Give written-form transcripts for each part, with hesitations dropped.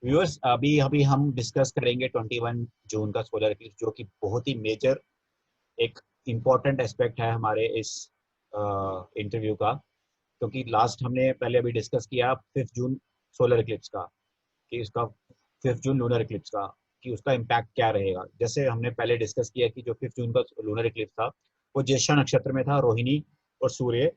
Viewers, अभी अभी हम डिस्कस करेंगे 21 जून का सोलर इक्लिप्स, जो कि बहुत ही मेजर एक इम्पॉर्टेंट एस्पेक्ट है हमारे इस इंटरव्यू का। क्योंकि लास्ट हमने पहले अभी डिस्कस किया 5 जून सोलर इक्लिप्स का, कि उसका 5 जून लूनर इक्लिप्स का, कि उसका इम्पैक्ट क्या रहेगा। जैसे हमने पहले डिस्कस किया कि जो 5 जून का लूनर इक्लिप्स था वो ज्येष्ठा नक्षत्र में था, रोहिणी और सूर्य,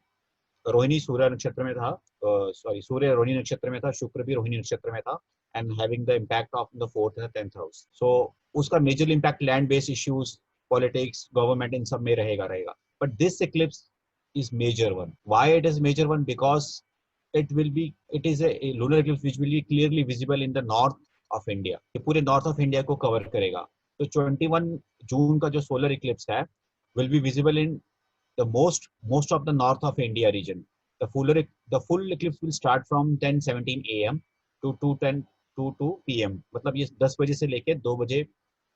रोहिणी सूर्य नक्षत्र में था, सॉरी सूर्य रोहिणी नक्षत्र में था, शुक्र भी रोहिणी नक्षत्र में था, and having the impact of the 4th and 10th house. So उसका major impact land based issues, politics, government, इन सब में रहेगा। But this eclipse is major one. Why it is major one? Because it is a lunar eclipse which will be clearly visible in the north of India. ये पूरे north of India को cover करेगा। तो 21 जून का जो solar eclipse है will be visible in the most of the north of India region. The full eclipse will start from 10:17 a.m. to 2 p.m. मतलब ये 10 बजे से लेके 2 बजे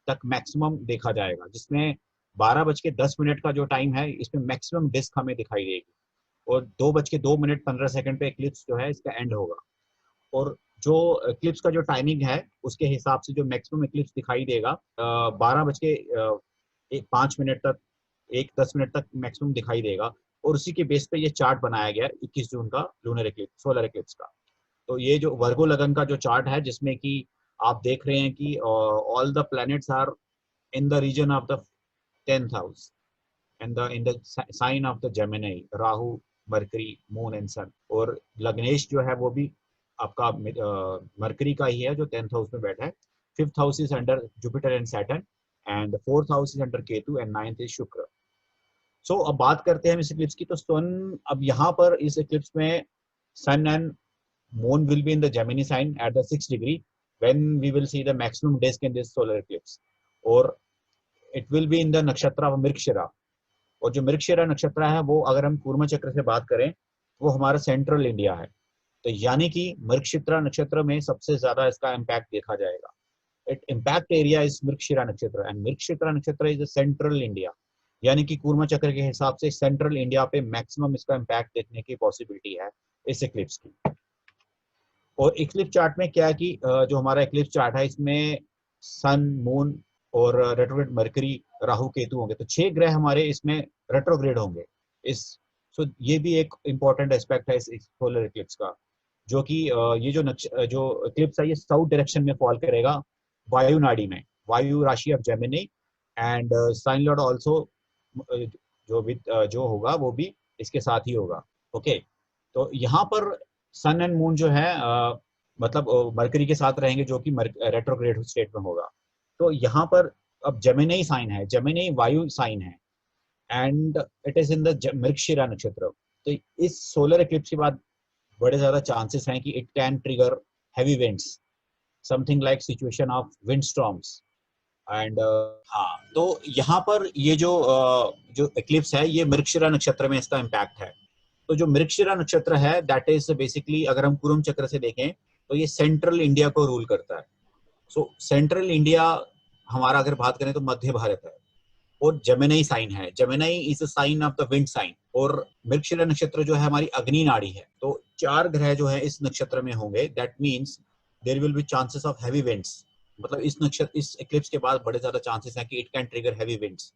तक मैक्सिमम देखा जाएगा, जिसमें 12:10 का जो टाइम है इसमें मैक्सिमम डिस्क हमें दिखाई देगी, और 2:02 पे इक्लिप्स जो है इसका एंड होगा। और जो इक्लिप्स का जो टाइमिंग है उसके हिसाब से जो मैक्सिमम इक्लिप्स दिखाई देगा 12:05 तक, 1:10 तक मैक्सिमम दिखाई देगा। और उसी के बेस पे ये चार्ट बनाया गया 21 जून का लूनर इक्लिप्स, सोलर इक्लिप्स का। तो ये जो वर्गो लगन का जो चार्ट है, जिसमें कि आप देख रहे हैं कि all the planets are in the region of the 10th house and in the sign of the Gemini, Rahu, Mercury, moon and sun. और लग्नेश जो है वो भी आपका मरकरी का ही है जो 10th हाउस में बैठा है। 5th house is under Jupiter and Saturn, and 4th house is under Ketu, and 9th is शुक्र। सो अब बात करते हैं इस इक्लिप्स की। तो सन, अब यहाँ पर इस इक्लिप्स में sun and moon will be in the Gemini sign at the 6th degree when we will see the maximum disk in this solar eclipse. और it will be in the नक्षत्र of Mrigashira. और जो मृगशिरा नक्षत्र है वो, अगर हम कूर्मा चक्र से बात करें, वो हमारा सेंट्रल इंडिया है। तो यानी कि मृगशिरा नक्षत्र में सबसे ज्यादा इसका इम्पैक्ट देखा जाएगा। It impact area is Mrigashira नक्षत्र, एंड मृगशिरा नक्षत्र इज सेंट्रल इंडिया। यानी कि कूर्मा चक्र के हिसाब से सेंट्रल इंडिया पे मैक्सिमम इसका इम्पैक्ट देखने की पॉसिबिलिटी है इस इक्लिप्स की। और इक्लिप्स चार्ट में क्या है कि जो हमारा इक्लिप्स चार्ट है इसमें सन, मून और रेट्रोग्रेड मरकरी, राहु, केतु होंगे। तो 6 ग्रह हमारे इसमें रेट्रोग्रेड होंगे इस। सो ये भी एक इम्पॉर्टेंट एस्पेक्ट है इस सोलर इक्लिप्स का, जो कि ये जो इक्लिप्स है ये साउथ डायरेक्शन में फॉल करेगा, वायु नाड़ी में, वायु राशि of Gemini, and sign lord also जो होगा वो भी इसके साथ ही होगा। ओके, तो यहाँ पर सन एंड मून जो है मतलब मरकरी के साथ रहेंगे, जो कि रेट्रोग्रेड स्टेट में होगा। तो यहाँ पर अब जेमिनी साइन है, जेमिनी वायु साइन है, and it is in the Mrigashira नक्षत्र। तो इस सोलर इक्लिप्स के बाद बड़े ज्यादा चांसेस हैं कि it can trigger heavy winds, something like situation of wind storms. And हाँ, तो यहाँ पर ये जो इक्लिप्स है ये मृगशिरा नक्षत्र में इसका इम्पैक्ट है। तो जो मृगशिरा नक्षत्र है दैट इज बेसिकली, अगर हम कुरुम चक्र से देखें तो ये सेंट्रल इंडिया को रूल करता है। सो सेंट्रल इंडिया हमारा अगर बात करें तो मध्य भारत है, और जेमिनी साइन है। Gemini is a sign of the wind sign, और मृगशिरा नक्षत्र जो है हमारी अग्नि नाड़ी है। तो 4 ग्रह जो है इस नक्षत्र में होंगे, that means there will be chances of heavy winds. मतलब इस इक्लिप्स के बाद बड़े ज्यादा चांसेस हैं कि it can trigger heavy winds,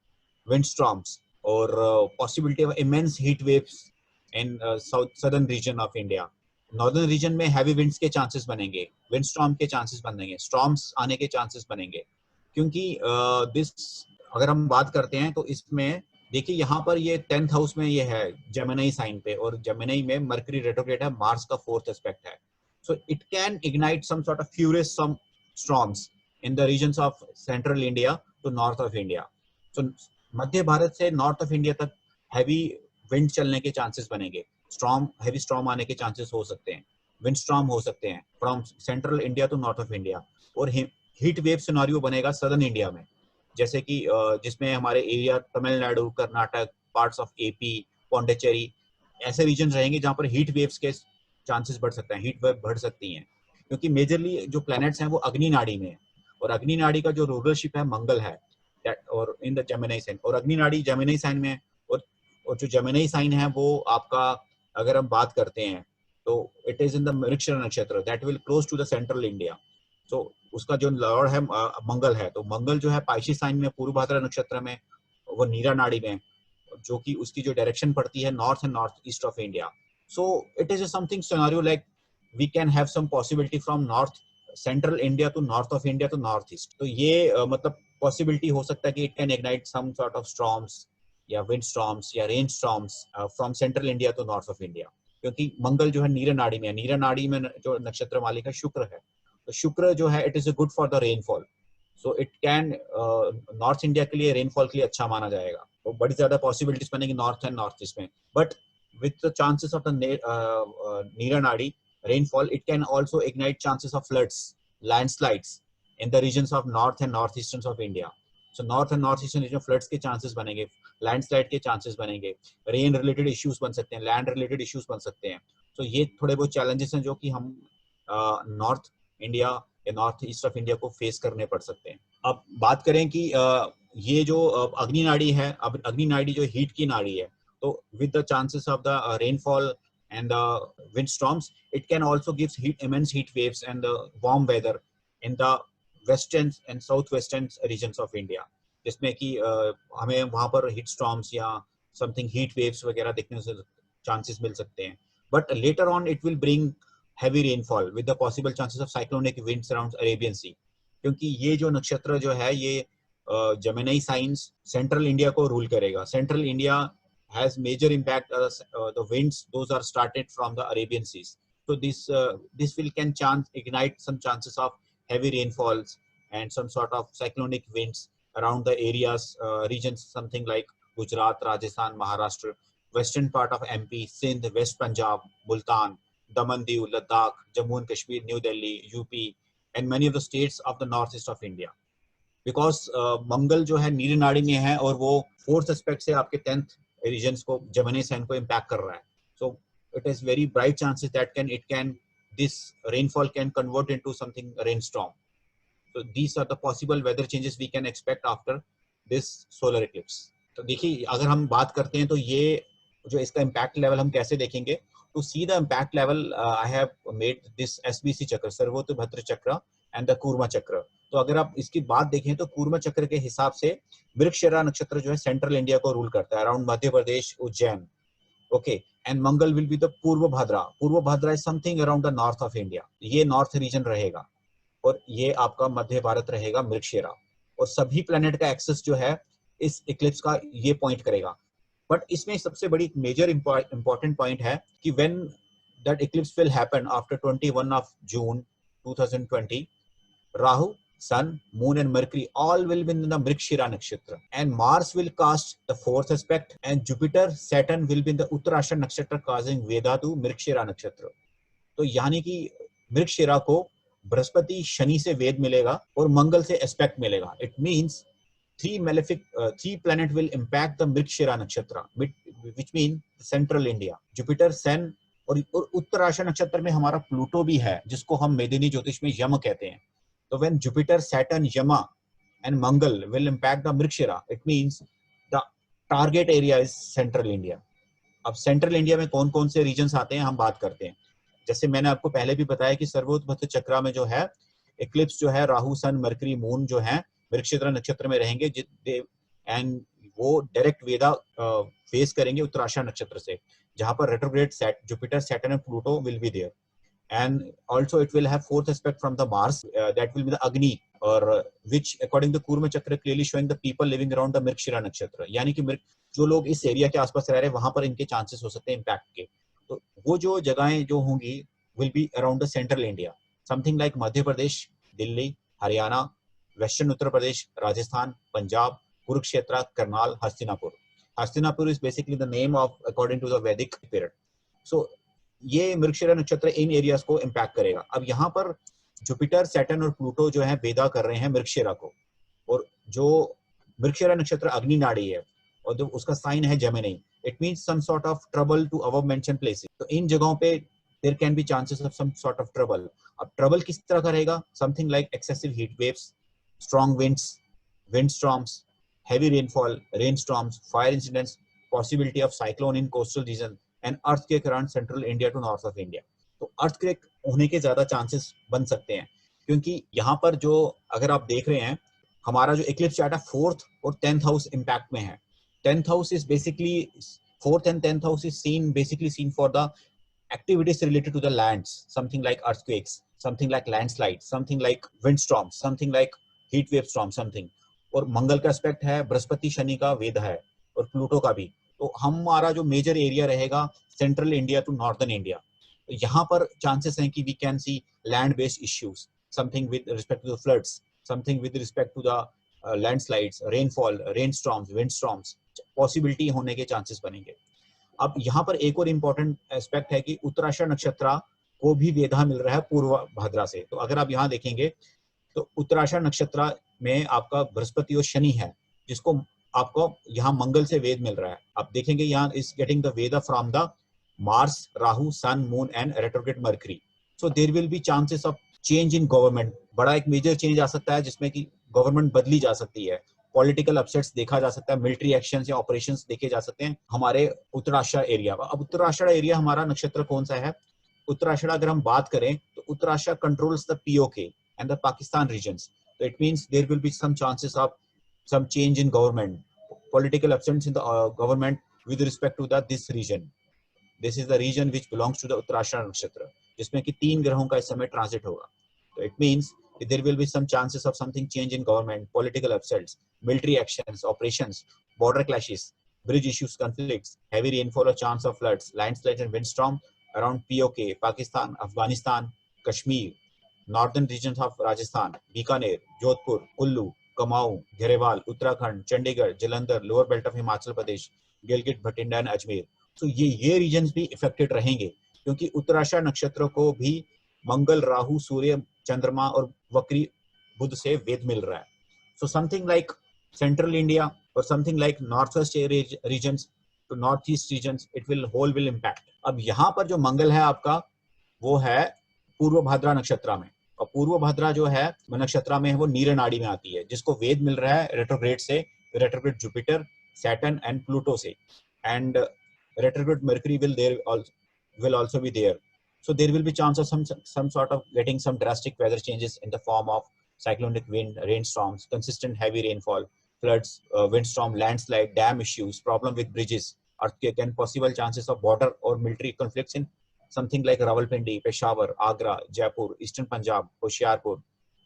wind storms, और possibility of immense heat waves in southern region of India. Northern region में हैवी विंड्स के चांसेस बनेंगे, विंड स्टॉर्म के चांसेस बनेंगे, स्टॉर्म्स आने के चांसेस बनेंगे। क्योंकि दिस, अगर हम बात करते हैं तो इसमें देखिए यहाँ पर ये 10th हाउस में ये है जेमिनी साइन पे, और जेमिनी में मरकरी रेट्रोग्रेड है, मार्स का 4th एस्पेक्ट है। So it can ignite some sort of furious some storms in the regions of central India to north of India. So मध्य भारत से नॉर्थ ऑफ इंडिया तक heavy wind चलने के chances बनेंगे, storm, heavy storm आने के chances हो सकते हैं, विंड स्टॉर्म हो सकते हैं from central India to north of India. और हीट वेव सिनेरियो बनेगा सदर्न इंडिया में, जैसे कि जिसमें हमारे area Tamil Nadu, Karnataka, parts of AP, Pondicherry, ऐसे रीजन रहेंगे जहां पर हीट वेव्स के चांसेस बढ़ सकते हैं, हीट वेव बढ़ सकती हैं। क्योंकि मेजरली जो प्लैनेट्स हैं वो अग्नि नाड़ी में है, और अग्नि नाड़ी का जो रूलरशिप है मंगल है, और इन द जेमिनी साइन, और अग्नि नाड़ी जेमिनी साइन में है। और जो जेमिनी साइन है वो आपका, अगर हम बात करते हैं तो it is in the Mrigashira नक्षत्र, that will close to the central India. तो उसका जो लॉर्ड है मंगल है, तो मंगल जो है पाइशी साइन में पूर्व भाद्रा नक्षत्र में, वो नीरा नाड़ी में, जो कि उसकी जो डायरेक्शन पड़ती है north and north east of India. So it is something scenario like we can have some possibility from north central India to north of India to north east. तो ये मतलब पॉसिबिलिटी हो सकता है कि it can ignite some sort of storms या wind storms या rain storms from central India to north of India, क्योंकि मंगल जो है नीरा नाड़ी में है. नीरा नाड़ी में जो नक्षत्र मालिक है शुक्र है, तो शुक्र जो है it is good for the rainfall. So it can north India के लिए रेनफॉल के लिए अच्छा माना जाएगा. तो बड़ी ज्यादा पॉसिबिलिटीज बनेगी नॉर्थ एंड नॉर्थ ईस्ट में. But with the chances of the नीरा नाड़ी rainfall, it can also ignite chances of floods, landslides in the regions of north and northeastern of India. So north and northeastern region floods के chances बनेंगे, landslide के chances बनेंगे, rain related issues बन सकते हैं, land related issues बन सकते हैं. So ये थोड़े बहुत challenges हैं जो कि हम नॉर्थ इंडिया या नॉर्थ ईस्ट ऑफ इंडिया को फेस करने पड़ सकते हैं. अब बात करें कि ये जो अग्नि नाड़ी है, अब अग्नि नाड़ी जो हीट की नाड़ी है, तो with the chances of the rainfall and the windstorms, it can also give immense heat waves and the warm weather in the western and southwestern regions of India, जिसमें कि हमें वहां पर heat storms या something heat waves वगैरह देखने से chances मिल सकते हैं. But later on it will bring heavy rainfall with the possible chances of cyclonic winds around Arabian Sea, क्योंकि ये जो नक्षत्र जो है ये Gemini signs central India को रूल करेगा. Central India has major impact, the winds those are started from the Arabian seas. So this will can ignite some chances of heavy rainfalls and some sort of cyclonic winds around the areas, regions something like Gujarat, Rajasthan, Maharashtra, western part of MP, Sindh, West Punjab, Multan, Daman, Diu, Ladakh, Jammu and Kashmir, New Delhi, UP, and many of the states of the northeast of India. Because Mangal जो है नीली नाड़ी में है और वो fourth aspect से आपके 10th रीजन्स को, जेमिनी साइन को इम्पैक्ट कर रहा है. So it is very bright chances that can this rainfall can convert into something rain storm. So these are the possible weather changes we can expect after this solar eclipse. तो देखिए अगर हम बात करते हैं तो ये जो इसका इम्पैक्ट लेवल हम कैसे देखेंगे, to see the impact level I have made this SBC chakra, सर्वोत्तभद्र चक्र एंड द कूर्मा चक्र. तो अगर आप इसकी बात देखें तो कूर्मा चक्र के हिसाब से मृगशिरा नक्षत्र जो है सेंट्रल इंडिया को रूल करता है, around Madhya Pradesh, Ujjain. Okay, and Mangal will be the पूर्व भाद्रा. पूर्व Bhadra is something around the north of India. ये नॉर्थ रीजन रहेगा और ये आपका मध्य भारत रहेगा मृगशिरा. और सभी प्लेनेट का एक्सेस जो है इस इक्लिप्स का ये पॉइंट करेगा. बट इसमें सबसे बड़ी मेजर इंपॉर्टेंट पॉइंट है कि when that Eclipse will happen after 21 of June 2020, Rahu, Sun, Moon and Mercury all will be in the Mrigashira Nakshatra, and Mars will cast the fourth aspect, and Jupiter, Saturn will be in the Uttarashara Nakshatra causing Veda to Mrigashira Nakshatra. तो यानी कि मृगशिरा को बृहस्पति शनि से वेद मिलेगा और मंगल से aspect मिलेगा. It means three planet will impact the Mrigashira Nakshatra, which mean central India. Jupiter, Sun और उत्तराषाढ़ नक्षत्र में हमारा प्लूटो भी है, जिसको हम मेदिनी ज्योतिष में यम कहते हैं. So when Jupiter, Saturn, Yama and Mangal will impact the Mrigashira, it means the target area is Central India. अब Central India में कौन कौन से regions आते हैं हम बात करते हैं. जैसे मैंने आपको पहले भी बताया कि सर्वोत्तभद्र चक्र में जो है इक्लिप्स जो है राहु, सन, मरकरी, मून जो है मृगशिरा नक्षत्र में रहेंगे, एंड वो डायरेक्ट वेदा फेस करेंगे उत्तराषाढ़ नक्षत्र से, जहां पर retrograde Jupiter, Saturn and Pluto will be there. And also it will have fourth aspect from the Mars, that will be the Agni, or which according to Kurma Chakra clearly showing the people living around the Mrigashira Nakshatra. यानी कि जो लोग इस area के आसपास रह रहे हैं वहां पर इनके चांसेस हो सकते हैं इम्पैक्ट के. तो वो जो जगहें जो होंगी will be around the central India, something like Madhya Pradesh, Delhi, Haryana, western Uttar Pradesh, Rajasthan, Punjab, Kurukshetra, Karnal, Hastinapur. Hastinapur is basically the name of according to the Vedic period. So ये मृगशिरा नक्षत्र इन एरियाज को इम्पैक्ट करेगा. अब यहाँ पर जुपिटर, सैटर्न और प्लूटो जो है वेदा कर रहे हैं मृगशिरा को, और जो मृगशिरा नक्षत्र अग्नि नाड़ी है और जो उसका साइन है Gemini, it means some sort of trouble to above mention places. तो इन जगहों पे there can be chances of some sort of trouble. अब ट्रबल किस तरह का रहेगा? Something like excessive heat waves, strong winds, wind storms, heavy rainfall, rainstorms, fire incidents, possibility of cyclone in coastal region and earthquake around central India to north of India. तो earthquake होने के ज्यादा chances बन सकते हैं. क्योंकि यहाँ पर जो अगर आप देख रहे हैं हमारा जो इक्लिप्स चार्ट है 4th और 10th हाउस इम्पैक्ट में है। 10th house is basically 4th and 10th house is basically seen for the activities related to the lands, something like earthquakes, something like landslides, something like windstorms, something like heat wave storm, something। और मंगल का aspect है, बृहस्पति शनि का वेद है और Pluto का भी। तो हमारा जो मेजर एरिया रहेगा central India to northern India, तो यहाँ पर चांसेस हैं कि we can see land based issues, something with respect to the floods, something with respect to the landslides, rainfall, rainstorms, windstorms, possibility होने के चांसेस बनेंगे। अब यहाँ पर एक और इम्पोर्टेंट एस्पेक्ट है कि उत्तराषाढ़ नक्षत्र को भी वेधा मिल रहा है पूर्व भाद्रा से। तो अगर आप यहाँ देखेंगे तो उत्तराषाढ़ नक्षत्र में आपका बृहस्पति और शनि है, जिसको आपको यहाँ मंगल से वेद मिल रहा है। आप देखेंगे यहाँ is getting the vedha from the Mars, Rahu, sun, moon and retrograde Mercury. So there will be chances of change in government. बड़ा एक मेजर चेंज आ सकता है जिसमें कि गवर्नमेंट बदली जा सकती है, पॉलिटिकल अपसेट्स देखा जा सकता है, मिलिट्री एक्शंस या ऑपरेशंस देखे जा सकते हैं हमारे उत्तराषाढ़ एरिया में। अब उत्तराषाढ़ एरिया हमारा नक्षत्र कौन सा है? उत्तराषाढ़ अगर हम बात करें तो Uttarashadha controls the POK and the Pakistan regions. So it means there will be some chances of some change in government, political absence in the government with respect to this region. This is the region which belongs to the Uttarashada Nakshatra, जिसमें कि 3 ग्रहों का इस समय transit होगा। So it means there will be some chances of something change in government, political upsets, military actions, operations, border clashes, bridge issues, conflicts, heavy rainfall or chance of floods, landslides and windstorm around POK, Pakistan, Afghanistan, Kashmir, northern region of Rajasthan, Bikaner, Jodhpur, Kullu, Kumaon, Garhwal, Uttarakhand, Chandigarh, Jalandhar, lower belt of Himachal Pradesh, Gilgit, Bathinda and Ajmer. तो ये regions भी affected रहेंगे क्योंकि उत्तराषाढ़ नक्षत्र को भी मंगल, राहु, सूर्य, चंद्रमा और वक्री बुध से वेद मिल रहा है। So something like central India और something like north west regions to north east regions, it will impact. अब यहाँ पर जो मंगल है आपका वो है पूर्व भाद्रा नक्षत्र में, और पूर्व भाद्रा जो है नक्षत्र में है वो नीर नाड़ी में आती है, जिसको वेद मिल रहा है रेट्रोग्रेड से, retrograde Jupiter, Saturn and Pluto से, and retrograde Mercury will also be there. So there will be chance of some sort of getting some drastic weather changes in the form of cyclonic wind, rainstorms, consistent heavy rainfall, floods, windstorm, landslide, dam issues, problem with bridges, earthquake, and possible chances of border or military conflicts in something like Rawalpindi, Peshawar, Agra, Jaipur, Eastern Punjab, Hoshiarpur,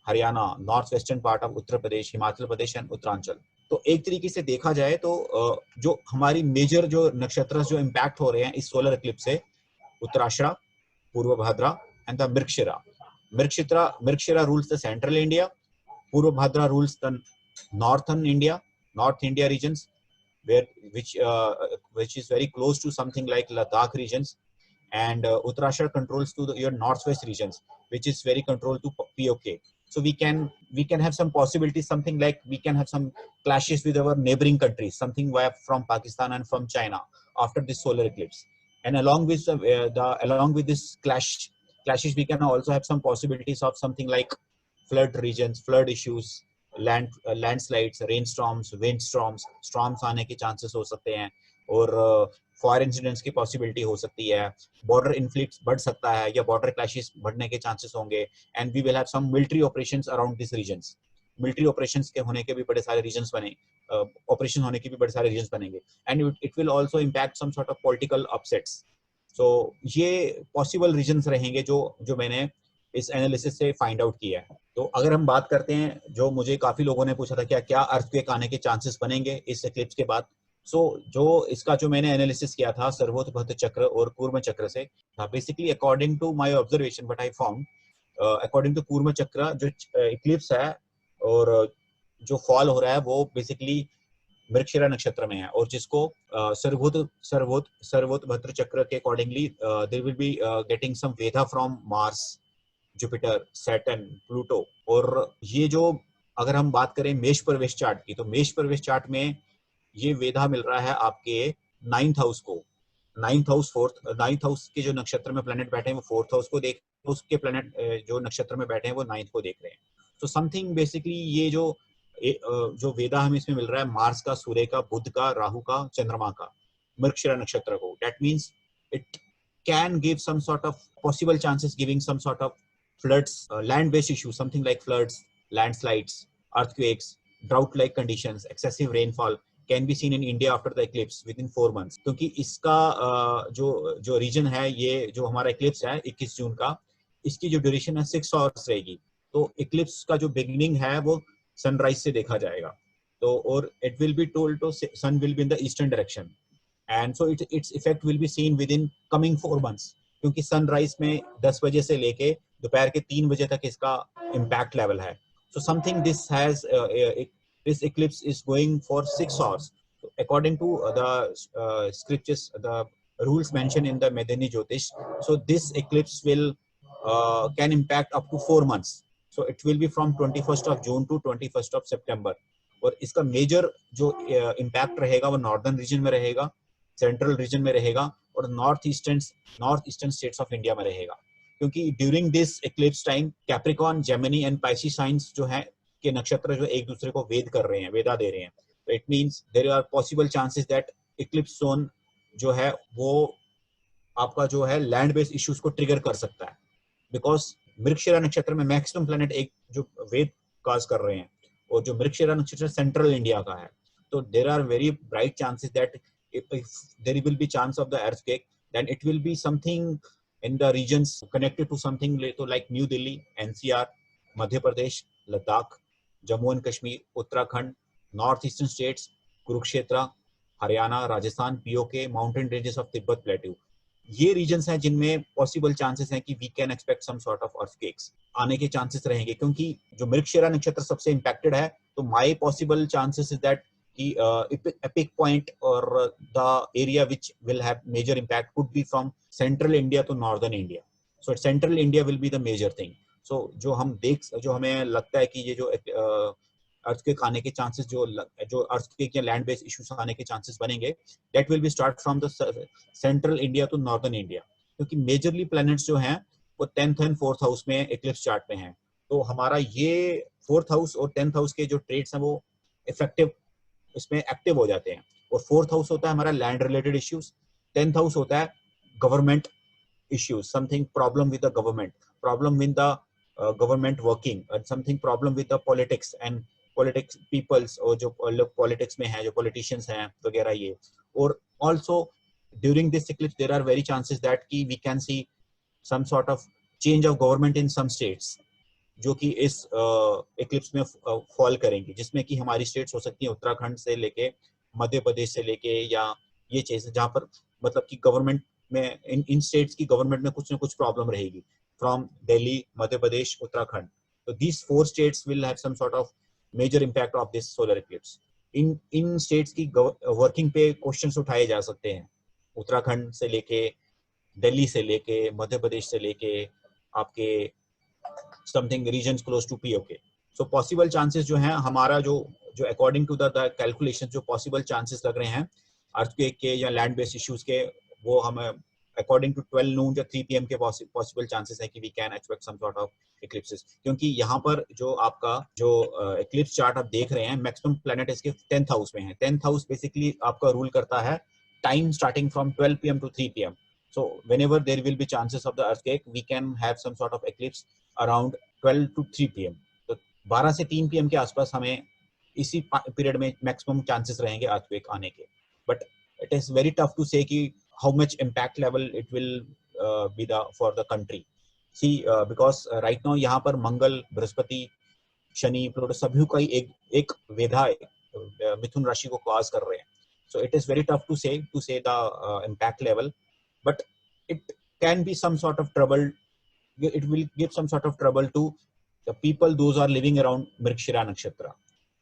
Haryana, north western part of Uttar Pradesh, Himachal Pradesh and Uttaranchal. तो एक तरीके से देखा जाए तो जो हमारी major जो नक्षत्र जो इम्पैक्ट हो रहे हैं इस सोलर इक्लिप्स से, Uttarashadha, Purva Bhadra and the Mrigashira. Mrigashira rules the central India, Purva Bhadra rules the northern India, north India regions which is very close to something like Ladakh regions, and Uttarashad controls to your northwest regions, which is very controlled to POK. So we can have some possibilities, something like we can have some clashes with our neighboring countries, something from Pakistan and from China after this solar eclipse. And along with this clashes, we can also have some possibilities of something like flood regions, flood issues, landslides, rainstorms, windstorms, storms आने के chances हो सकते हैं, और foyer incidents की possibility हो सकती है, बॉर्डर इन्फ्लिक्ट्स बढ़ सकता है या बॉर्डर क्लैशेस बढ़ने के चांसेस होंगे, and we will have some military operations around this regions. Military operations के होने के भी बड़े सारे रीजन्स बने, ऑपरेशन होने के भी बड़े सारे रीजन्स बनेंगे, and it will also impact some sort of political upsets. So ये पॉसिबल रीजन्स रहेंगे जो मैंने इस एनालिसिस से फाइंड आउट किया है। तो अगर हम बात करते हैं, जो मुझे काफी लोगों ने पूछा था क्या अर्थक्वेक आने के चांसेस बनेंगे इस इक्लिप्स के बाद। जो इसका जो मैंने एनालिसिस किया था सर्वोत्त भद्र चक्र और कूर्म चक्र से था, basically according to my observation what I found, according to कूर्म चक्र जो इक्लिप्स है और जो फॉल हो रहा है वो बेसिकली मृगशिरा नक्षत्र में है, और जिसको सर्वोत्त भद्र चक्र के accordingly there will be getting some vedha from Mars, Jupiter, Saturn, Pluto. और ये जो अगर हम बात करें मेष प्रवेश चार्ट की, तो मेष प्रवेश चार्ट में ये वेधा मिल रहा है आपके 9th हाउस को, 9th हाउस के जो नक्षत्र में प्लैनेट बैठे हैं वो 4th हाउस को देख, उसके प्लैनेट जो नक्षत्र में बैठे हैं वो 9th को देख रहे हैं। तो समथिंग बेसिकली ये जो वेधा हमें इसमें मिल रहा है मार्स का, सूर्य का, बुध का, राहु का, चंद्रमा का, मृगशिरा नक्षत्र को, that means it can give some sort of possible chances giving some sort of floods, land-based issues, something like floods, landslides, earthquakes, drought-like conditions, excessive rainfall can be seen in India after the eclipse within 4 months. क्योंकि इसका जो reason है, ये जो हमारा eclipse है 21 जून का, इसकी जो ड्यूरेशन है 6 आवर्स रहेगी। तो eclipse का जो बिगिनिंग है वो सनराइज से देखा जाएगा। तो और it will be told to sun will be in the eastern direction and so its effect will be seen within coming 4 months, क्योंकि सनराइज में 10 बजे से लेके दोपहर के 3 बजे तक इसका इम्पैक्ट लेवल है। So something this has this eclipse is going for 6 hours. So according to the scriptures, the rules mentioned in the Medini Jyotish, so this eclipse will can impact up to 4 months. So it will be from 21st of June to 21st of September. और इसका major जो impact रहेगा वो northern region में रहेगा, central region में रहेगा और north eastern states of India में रहेगा। क्योंकि during this eclipse time Capricorn, Gemini and Pisces science जो है के नक्षत्र जो एक दूसरे को वेद कर रहे हैं, वेदा दे रहे हैं। तो it means there are possible chances that eclipse zone जो है वो आपका जो है लैंड बेस्ड इश्यूज को ट्रिगर कर सकता है, बिकॉज मृगशिरा नक्षत्र में मैक्सिमम प्लैनेट एक जो वेद काज कर रहे हैं और जो मृगशिरा नक्षत्र सेंट्रल इंडिया का है। तो there are very bright chances that if there will be chance of the earthquake, then it will be something in the regions connected to something like New Delhi, NCR, Madhya Pradesh, Ladakh, Jammu and Kashmir, Uttarakhand, North Eastern states, Kurukshetra, Haryana, Rajasthan, POK, mountain ranges of Tibet Plateau. ये regions हैं जिनमें possible chances हैं कि we can expect some sort of earthquakes आने के chances रहेंगे, क्योंकि जो मृगशिरा नक्षत्र सबसे impacted है। तो my possible chances is that epic point or the area which will have major impact could be from central India to northern India. So central India will be the major thing. So जो हमें लगता है कि ये जो earthquake आने के chances जो अर्थक्वेक या लैंड बेस्ड इश्यूज आने के चांसेस बनेंगे, that will be start from the central India to northern India, क्योंकि मेजरली प्लैनेट्स जो हैं वो 10th and 4th हाउस में एक्लिप्स चार्ट में हैं। तो हमारा ये 4th हाउस और 10th हाउस के जो ट्रेड्स हैं वो इफेक्टिव इसमें एक्टिव हो जाते हैं। और 4th हाउस होता है हमारा land related issues, 10th house होता है government issues, something problem with the government, problem with the government working, और something problem with the politics and politics peoples, और जो लोग पॉलिटिक्स में हैं, जो पॉलिटिशियंस हैं वगैरह ये। और also during this eclipse there are very chances that कि we can see some sort of change of government in some states, जो कि इस इक्लिप्स में फॉल करेंगी, जिसमें कि हमारी स्टेट्स हो सकती हैं उत्तराखंड से लेके मध्य प्रदेश से लेके, या ये चीज जहाँ पर मतलब कि गवर्नमेंट में इन स्टेट्स की गवर्नमेंट में कुछ ना कुछ प्रॉब्लम रहेगी, फ्रॉम दिल्ली, मध्य प्रदेश, उत्तराखंड। तो these 4 states will have some sort of major impact of this solar eclipse. इन स्टेट्स की वर्किंग पे क्वेश्चंस उठाए जा सकते हैं, उत्तराखंड से लेके, दिल्ली से लेके, मध्य प्रदेश से लेके, आपके something regions close to POK. So possible chances जो हैं हमारा जो according to the calculation जो possible chances लग रहे हैं earthquake के या land based issues के, वो हमें according to 12 noon या 3 PM के possible chances है कि we can expect some sort of eclipses। क्योंकि यहाँ पर जो आपका जो eclipse chart आप देख रहे हैं, maximum planet इसके 10th house में है। 10th house basically आपका rule करता है time starting from 12 PM to 3 PM. So whenever there will be chances of the earthquake, we can have some sort of eclipse around 12 to 3 PM. तो 12 से 3 PM के आसपास हमें इसी पीरियड में मैक्सिमम चांसेस रहेंगे अर्थक्वेक आने के। But it is very tough to say कि how much impact level it will be the for the country. See because right now यहाँ पर मंगल, बृहस्पति, शनि, प्लूटो सभी का ही एक वेधा मिथुन राशि को कॉज कर रहे हैं। So it is very tough to say the impact level, but it can be some sort of trouble, it will give some sort of trouble to the people those are living around Mrigashira nakshatra,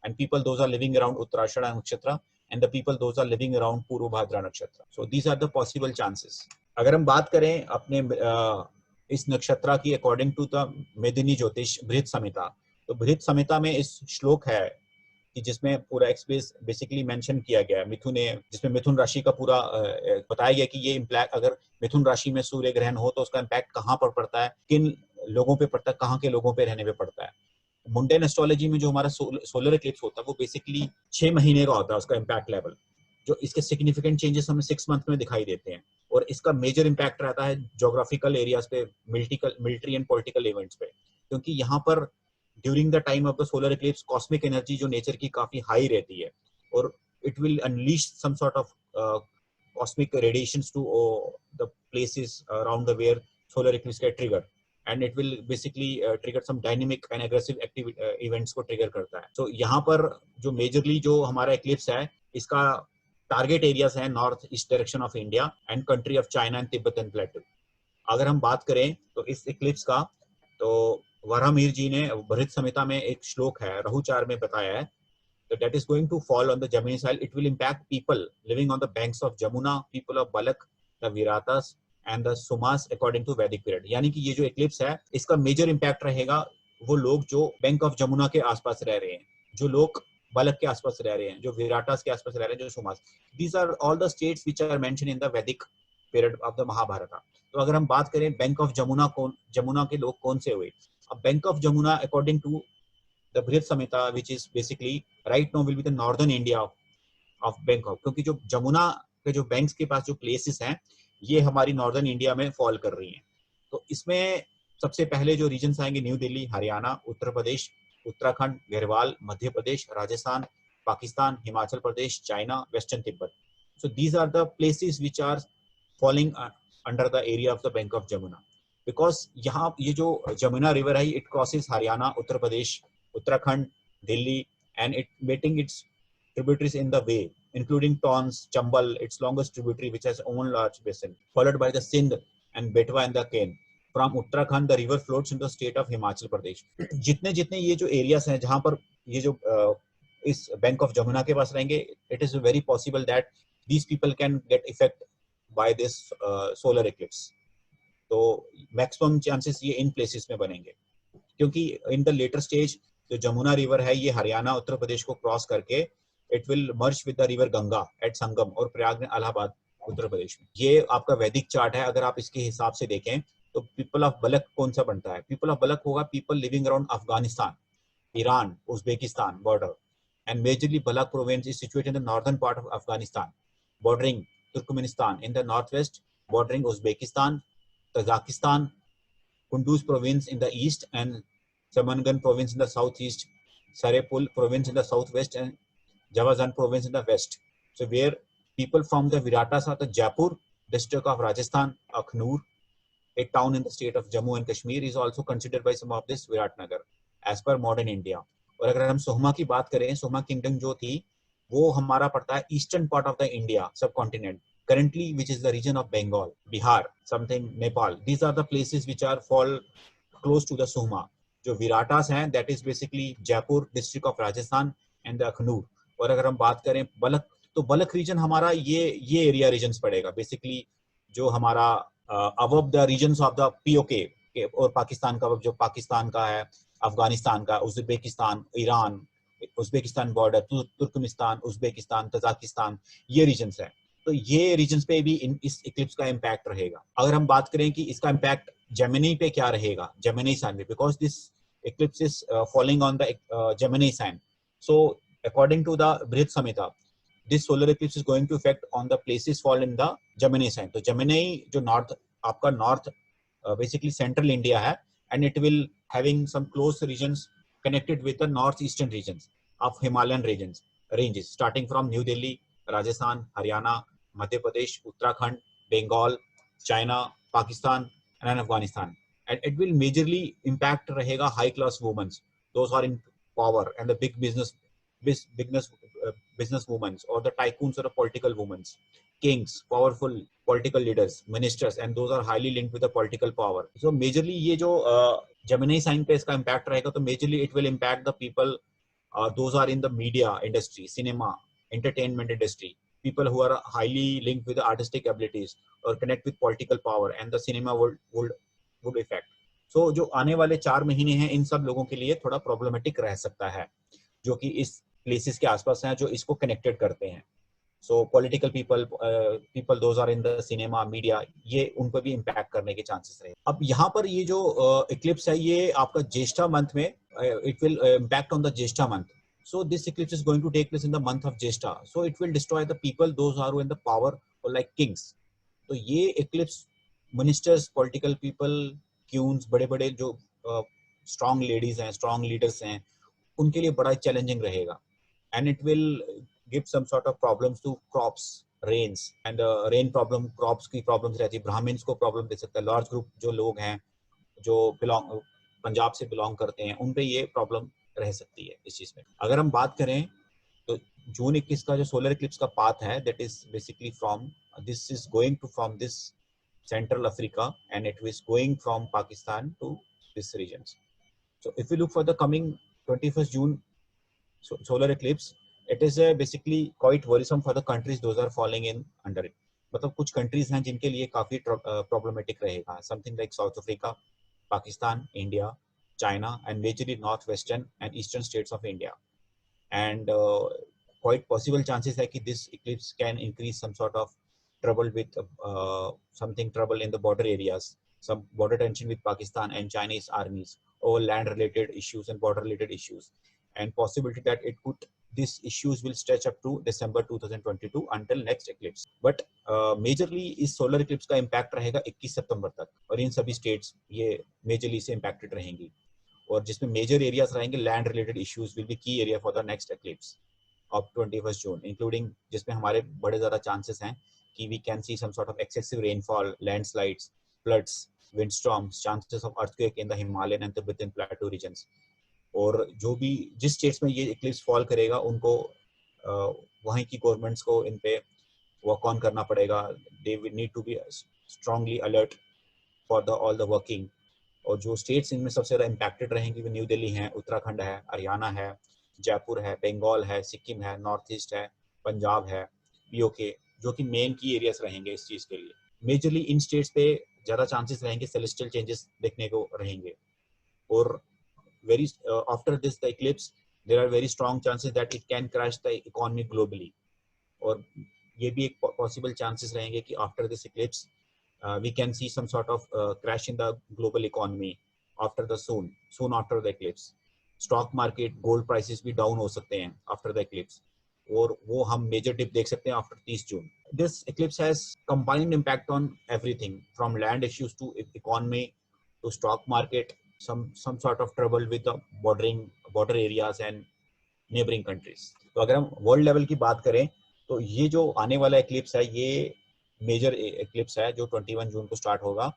and people those are living around Uttarashada nakshatra, and the people those are living around Purvabhadra nakshatra. So these are the possible chances. अगर हम बात करें अपने इस नक्षत्र की according to the मेदिनी ज्योतिष बृहत संहिता, तो बृहत संहिता में इस श्लोक है कि जिसमें पूरा एक्सप्रेस बेसिकली मेंशन किया गया है जिसमें मिथुन राशि का पूरा बताया गया कि ये इम्पैक्ट, अगर मिथुन राशि में सूर्य ग्रहण हो तो उसका इम्पैक्ट कहाँ पर पड़ता है, किन लोगों पे पड़ता है, कहाँ के लोगों पे रहने पे पड़ता है। मुंडेन एस्ट्रोलॉजी में जो हमारा सोलर इक्लिप्स होता है वो बेसिकली 6 महीने का होता है उसका इम्पैक्ट लेवल, जो इसके सिग्निफिकेंट चेंजेस हमें 6 मंथ में दिखाई देते हैं। और इसका मेजर इम्पैक्ट रहता है जोग्राफिकल एरियाज पे, मिलिट्री एंड पॉलिटिकल इवेंट्स पे, क्योंकि यहाँ पर during the time of the solar Eclipse cosmic energy जो नेचर की काफी हाई रहती है, और it will unleash some sort of cosmic radiations to the places around the where solar eclipse get triggered, and it will basically trigger some dynamic and aggressive events को trigger करता है. So यहाँ पर जो majorly जो हमारा eclipse है, इसका टारगेट एरियाज है north east direction of India and country of China and Tibetan प्लेटू. अगर हम बात करें तो इस इक्लिप्स का, तो वराहमिहिर जी ने बृहत संहिता में एक श्लोक है रहु 4 में बताया है that is going to fall on the Jamini soil. It will impact people living on the banks of Jamuna, people of Balak, the Viratas and the Sumas according to Vedic period. यानी कि ये जो eclipse है इसका major impact रहेगा वो लोग जो बैंक ऑफ जमुना के आसपास रह रहे हैं, जो लोग बलक के आसपास रह रहे हैं, जो विराटास के आसपास रह रहे हैं, जो सुमास. These are all the states which are mentioned in the Vedic period of the Mahabharata. तो अगर हम बात करें बैंक ऑफ जमुना के लोग कौन से हुए, अब bank of Jamuna according to the Brihat Samhita, which is basically right now will be the northern India of Bangkok, क्योंकि जो जमुना के जो बैंक्स के पास जो प्लेसेस हैं ये हमारी नॉर्दर्न इंडिया में फॉल कर रही हैं. तो इसमें सबसे पहले जो रीजन्स आएंगे new Delhi, Haryana, Uttar Pradesh, Uttarakhand, Garhwal, Madhya Pradesh, Rajasthan, Pakistan, Himachal Pradesh, China, western Tibet. So these are the places which are falling under the area of the bank of Jamuna, because यहाँ ये जो जमुना रिवर है it crosses Haryana, Uttar Pradesh, Uttarakhand, Delhi, and it meeting its tributaries in the way, including Tons, Chambal, its longest tributary, which has own large basin, followed by the Sindh and Betwa and the Ken. From Uttarakhand, the river flows into the state of Himachal Pradesh. जितने जितने ये जो areas हैं जहाँ पर ये जो इस बैंक ऑफ जमुना के पास रहेंगे, it is very possible that these people can get affect by this solar eclipse. तो maximum chances ये इन places में बनेंगे, क्योंकि in the later stage जो जमुना रिवर है ये हरियाणा उत्तर प्रदेश को क्रॉस करके it will merge with the river Ganga at Sangam और प्रयाग में इलाहाबाद उत्तर प्रदेश में. ये आपका वैदिक चार्ट है. अगर आप इसके हिसाब से देखें तो पीपल ऑफ बलक कौन सा बनता है? पीपल ऑफ बलक होगा people living around Afghanistan, Iran, Uzbekistan border, and majorly Balkh province is situated in the northern part of Afghanistan, bordering Turkmenistan, in the north west bordering Uzbekistan, Tajikistan, Kunduz province in the east and Samangan province in the southeast, Sarepul province in the southwest, and Javazan province in the west. So where people from the Viratas are the Jaipur district of Rajasthan, Akhnur, a town in the state of Jammu and Kashmir, is also considered by some of this Viratnagar as per modern India. और अगर हम सोहमा की बात करें, सोहमा kingdom जो थी वो हमारा पड़ता है eastern part of the India subcontinent, currently which is the region of Bengal, Bihar, something Nepal. These are the places which are fall close to the Sohma. जो विराटास हैं that is basically Jaipur district of Rajasthan and Akhnoor. और अगर हम बात करें बलक, तो बलक reason हमारा ये एरिया रीजन्स पड़ेगा बेसिकली, जो हमारा above the regions of the PoK और पाकिस्तान का, जो पाकिस्तान का है, अफगानिस्तान का, Uzbekistan, Iran, Uzbekistan border, Turkmenistan, Uzbekistan, Tajikistan, ये रीजन्स है. तो ये रीजन्स पे भी इस इक्लिप्स का इम्पैक्ट रहेगा. अगर हम बात करें कि इसका इम्पैक्ट जेमिनी पे क्या रहेगा, जेमिनी साइन पे, because this eclipse is falling on the Gemini sign. So according to the Brihat Samhita, this solar eclipse is going to affect on the places fall in the Gemini sign. तो Gemini जो north आपका north basically central India है, and it will having some close regions connected with the northeastern regions of Himalayan ranges starting from New Delhi, Rajasthan, Haryana, Madhya Pradesh, Uttarakhand, Bengal, China, Pakistan and Afghanistan. And it will majorly impact रहेगा high class women, those are in power, and the big business women or the tycoons or the political women, kings, powerful political leaders, ministers, and those are highly linked with the political power. So majorly ये जो Gemini sign पे इसका impact रहेगा, तो majorly it will impact the people those are in the media industry, cinema, entertainment industry, people who are highly linked with the artistic abilities or connect with political power, and the cinema would affect. So जो आने वाले 4 महीने हैं इन सब लोगों के लिए थोड़ा प्रॉब्लमेटिक रह सकता है, जो कि इस प्लेसेस के आसपास हैं जो इसको कनेक्टेड करते हैं. So political people those are in the cinema, media, ये उनको भी इम्पैक्ट करने के चांसेस रहे. अब यहाँ पर ये जो इक्लिप्स है ये आपका ज्येष्ठा मंथ में it will impact on the Jyeshtha month. So this eclipse is going to take place in the month of Jyeshtha. So it will destroy the people, those who are in the power or like kings. तो ये eclipse ministers, political people, queens, बड़े बड़े जो strong ladies हैं, strong leaders हैं, उनके लिए बड़ा चैलेंजिंग रहेगा. And it will give some sort of problems to crops, rains and rain problem, crops की प्रॉब्लम्स रहती है. ब्राह्मण्स को प्रॉब्लम दे सकता है. लार्ज ग्रुप जो लोग हैं जो बिलोंग पंजाब से बिलोंग करते हैं, उन पे ये प्रॉब्लम रह सकती है इस चीज में. अगर हम बात करें तो जून 21 का जो सोलर इक्लिप्स का पाथ है, that is basically from, this is going to from this Central Africa, and it is going from Pakistan to this regions. So if we look for the coming 21st June solar eclipse, it is basically quite worrisome for the countries those are falling in under it. मतलब कुछ countries हैं जिनके लिए काफी problematic रहेगा. Something like South Africa, Pakistan, India, China, and majorly northwestern and eastern states of India. And quite possible chances है कि this eclipse can increase some sort of trouble with something trouble in the border areas, some border tension with Pakistan and Chinese armies, or land related issues and border related issues, and possibility that it could, these issues will stretch up to December 2022 until next eclipse. But majorly इस solar eclipse का impact रहेगा 21 सितंबर तक, और इन सभी states ये majorly से impacted रहेंगी. और जिसमें major areas रहेंगे land related issues will be key area for the next eclipse of 21st June, including जिसमें हमारे बड़े ज़्यादा chances हैं कि we can see some sort of excessive rainfall, landslides, floods, windstorms, chances of earthquake in the Himalayan and Tibetan plateau regions. और जो भी जिस स्टेट्स में ये इक्लिप्स फॉल करेगा, उनको वहीं की गवर्नमेंट्स को इन पे वर्क ऑन करना पड़ेगा. They will need to be strongly alert for the all the working. और जो स्टेट्स इनमें सबसे ज़्यादा इम्पैक्टेड रहेंगी वो न्यू दिल्ली है, उत्तराखंड है, हरियाणा है, जयपुर है, बंगाल है, सिक्किम है, नॉर्थ ईस्ट है, पंजाब है, पीओके, जो कि मेन की एरियाज रहेंगे इस चीज़ के लिए. मेजरली इन स्टेट्स पे ज़्यादा चांसेस रहेंगे सेलेस्टियल चेंजेस देखने को रहेंगे. और very after this the eclipse, there are very strong chances that it can crash the economy globally. और ये भी एक possible chances रहेंगे कि after this eclipse we can see some sort of crash in the global economy after the soon after the eclipse. Stock market, gold prices भी down हो सकते हैं after the eclipse, और वो हम major dip देख सकते हैं after 30 June. This eclipse has combined impact on everything from land issues to economy to stock market, some sort of trouble with the border areas and neighboring countries. तो अगर हम world level की बात करें तो ये जो आने वाला एक्लिप्स है, ये मेजर एक्लिप्स है जो 21 जून को स्टार्ट होगा,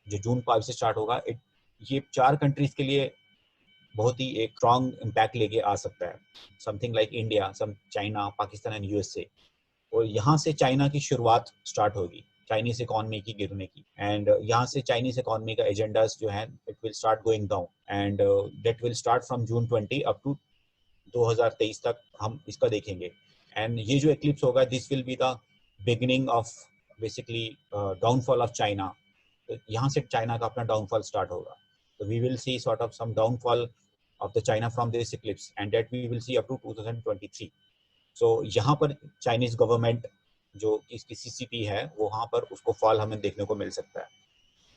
जो जून 5 से स्टार्ट होगा. ये 4 कंट्रीज के लिए बहुत ही एक स्ट्रॉन्ग इम्पैक्ट लेके आ सकता है. Something like India, some China, Pakistan and USA. और यहाँ से चाइना की शुरुआत स्टार्ट होगी, चाइनीज इकोनॉमी की गिरने की. एंड यहाँ से चाइनीज इकोनॉमी का एजेंडास जो है, it will start going down, and that will start from June 20 up to 2023 तक हम इसका देखेंगे. एंड ये जो एक्लिप्स होगा, this will be the beginning of basically downfall of China. तो यहाँ से चाइना का अपना डाउनफॉल स्टार्ट होगा. तो we will see sort of some downfall of the China from this eclipse, and that we will see up to 2023. So यहाँ पर Chinese government जो इसकी सीसीपी है, वो वहाँ पर उसको फॉल हमें देखने को मिल सकता है.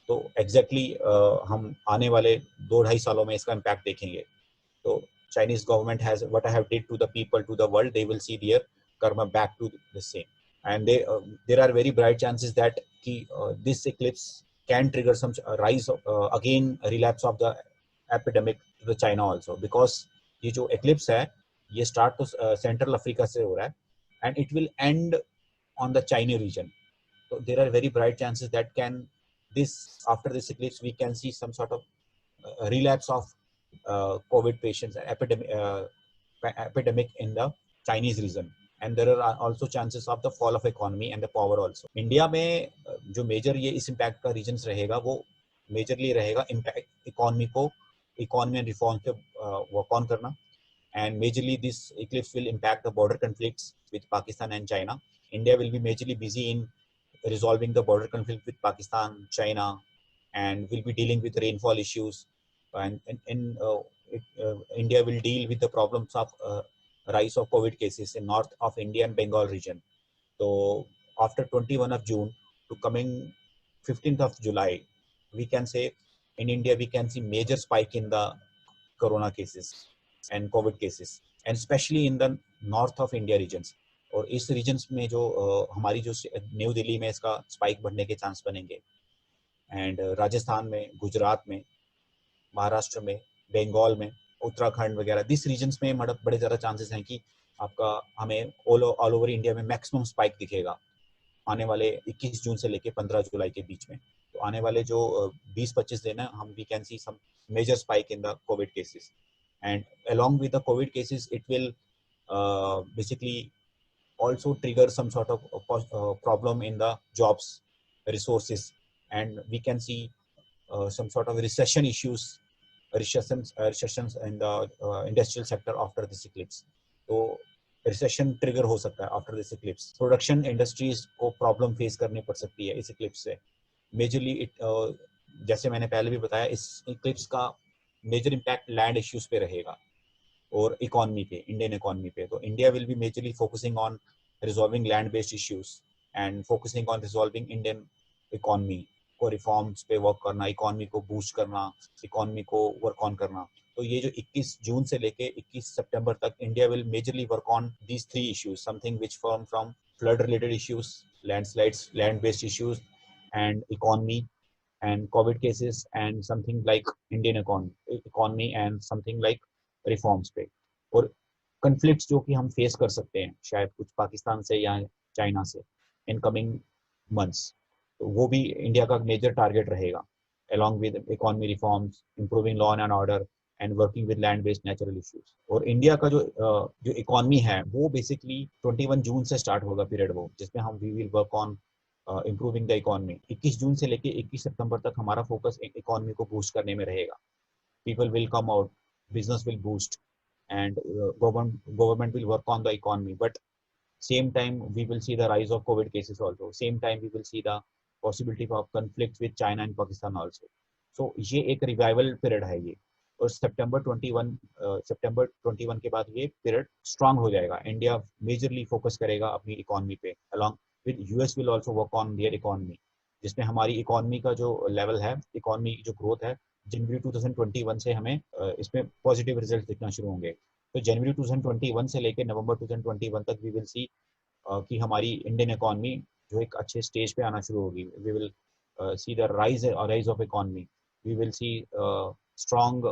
तो एग्जैक्टली हम आने वाले 2-2.5 सालों में इसका इम्पैक्ट देखेंगे. तो Chinese government has what I have did to the people, to the world, they will see their karma back to the same. And there are very bright chances that कि this eclipse can trigger some rise again relapse of the epidemic to the China also, because ये जो eclipse है, ये start तो central Africa से हो रहा है, and it will end on the China region. So there are very bright chances that after this eclipse we can see some sort of relapse of COVID patients, epidemic in the Chinese region. And there are also chances of the fall of economy and the power also. India में जो major ये इस impact का regions रहेगा, वो majorly रहेगा impact economy and reform पे work on करना. And majorly this eclipse will impact the border conflicts with Pakistan and China. India will be majorly busy in resolving the border conflict with Pakistan, China, and will be dealing with rainfall issues. And India will deal with the problems of rise of COVID cases in north of India and Bengal region. So after 21 of June to coming 15th of July, we can say in India we can see major spike in the corona cases and COVID cases, and especially in the north of India regions. और इस regions में जो हमारी जो new Delhi में इसका spike बढ़ने के चांस बनेंगे, एंड राजस्थान में, गुजरात में, महाराष्ट्र में, बंगाल में, उत्तराखंड वगैरह दिस रीजन्स में मतलब बड़े ज़्यादा चांसेस हैं कि आपका हमें ऑल ओवर इंडिया में मैक्सिमम स्पाइक दिखेगा आने वाले 21 जून से लेके 15 जुलाई के बीच में। तो आने वाले जो 20-25 दिन है, हम we can see some major spike in the Covid cases, and along with the covid cases it will basically also trigger some sort of problem in the jobs resources, and we can see some sort of recessions in the industrial sector after this eclipse. तो recession trigger हो सकता है after this Eclipse. Production industries को problem face करनी पड़ सकती है इस इक्लिप्स से मेजरली। जैसे मैंने पहले भी बताया, इस इक्लिप्स का मेजर इम्पैक्ट लैंड इश्यूज पे रहेगा और इकोनॉमी पे, इंडियन इकोनॉमी पे। तो India will be majorly focusing on resolving land based issues and focusing on resolving Indian economy को, रिफॉर्म्स पे वर्क करना, इकोनॉमी को बूस्ट करना, इकोनॉमी को वर्क ऑन करना। तो ये जो 21 जून से लेके 21 सितंबर तक India will majorly work on these 3 issues, something which from flood related issues, landslides, land based issues and economy and COVID cases and something like Indian economy and something like reforms पे। और conflicts जो कि हम face कर सकते हैं शायद कुछ पाकिस्तान से या चाइना से in coming months, तो वो भी इंडिया का मेजर टारगेट रहेगा along with economy reforms, improving law and order and working with land based natural issues। और इंडिया का जो इकोनॉमी है वो बेसिकली 21 जून से स्टार्ट होगा पीरियड वो, जिसमें हम we will work on improving the economy. 21 June से लेके 21 सितंबर तक हमारा फोकस इकोनॉमी को बूस्ट करने में रहेगा। People will come out, business will boost and government will work on the economy, but same time we will see the rise of covid cases also, same time we will see the possibility of conflicts with China and Pakistan also। so ये एक revival period है ये, और सितंबर 21 के बाद ये period strong हो जाएगा। इंडिया मेजरली फोकस करेगा अपनी इकोनॉमी पे, along with US will also work on their economy, जिसमें हमारी इकोनॉमी का जो लेवल है, इकोनॉमी की जो ग्रोथ है, जनवरी 2021 से हमें इसमें पॉजिटिव रिजल्ट दिखना शुरू होंगे। तो जनवरी 2021 से लेकर नवंबर 2021 तक वी विल सी कि हमारी इंडियन इकोनॉमी जो एक अच्छे स्टेज पे आना शुरू होगी। We will see the rise of economy, we will see strong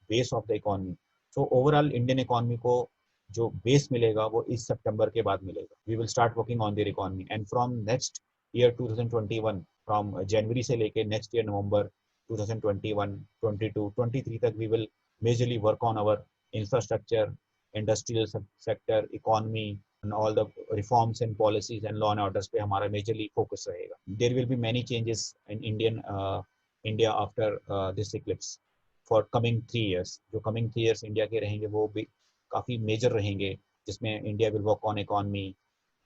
base of the economy. So overall Indian economy को जो बेस मिलेगा वो इस सितंबर के बाद मिलेगा। We will start working on their economy and from next year 2021, from जनवरी से लेके नेक्स्ट ईयर नवंबर 2021, 22, 23 तक we will majorly work on our infrastructure, industrial sector, economy and all the reforms and policies and law and orders पे हमारा majorly focus रहेगा। There will be many changes in India after this eclipse for coming 3 years। जो coming 3 years India के रहेंगे वो भी काफी major रहेंगे, जिसमें India will work on economy,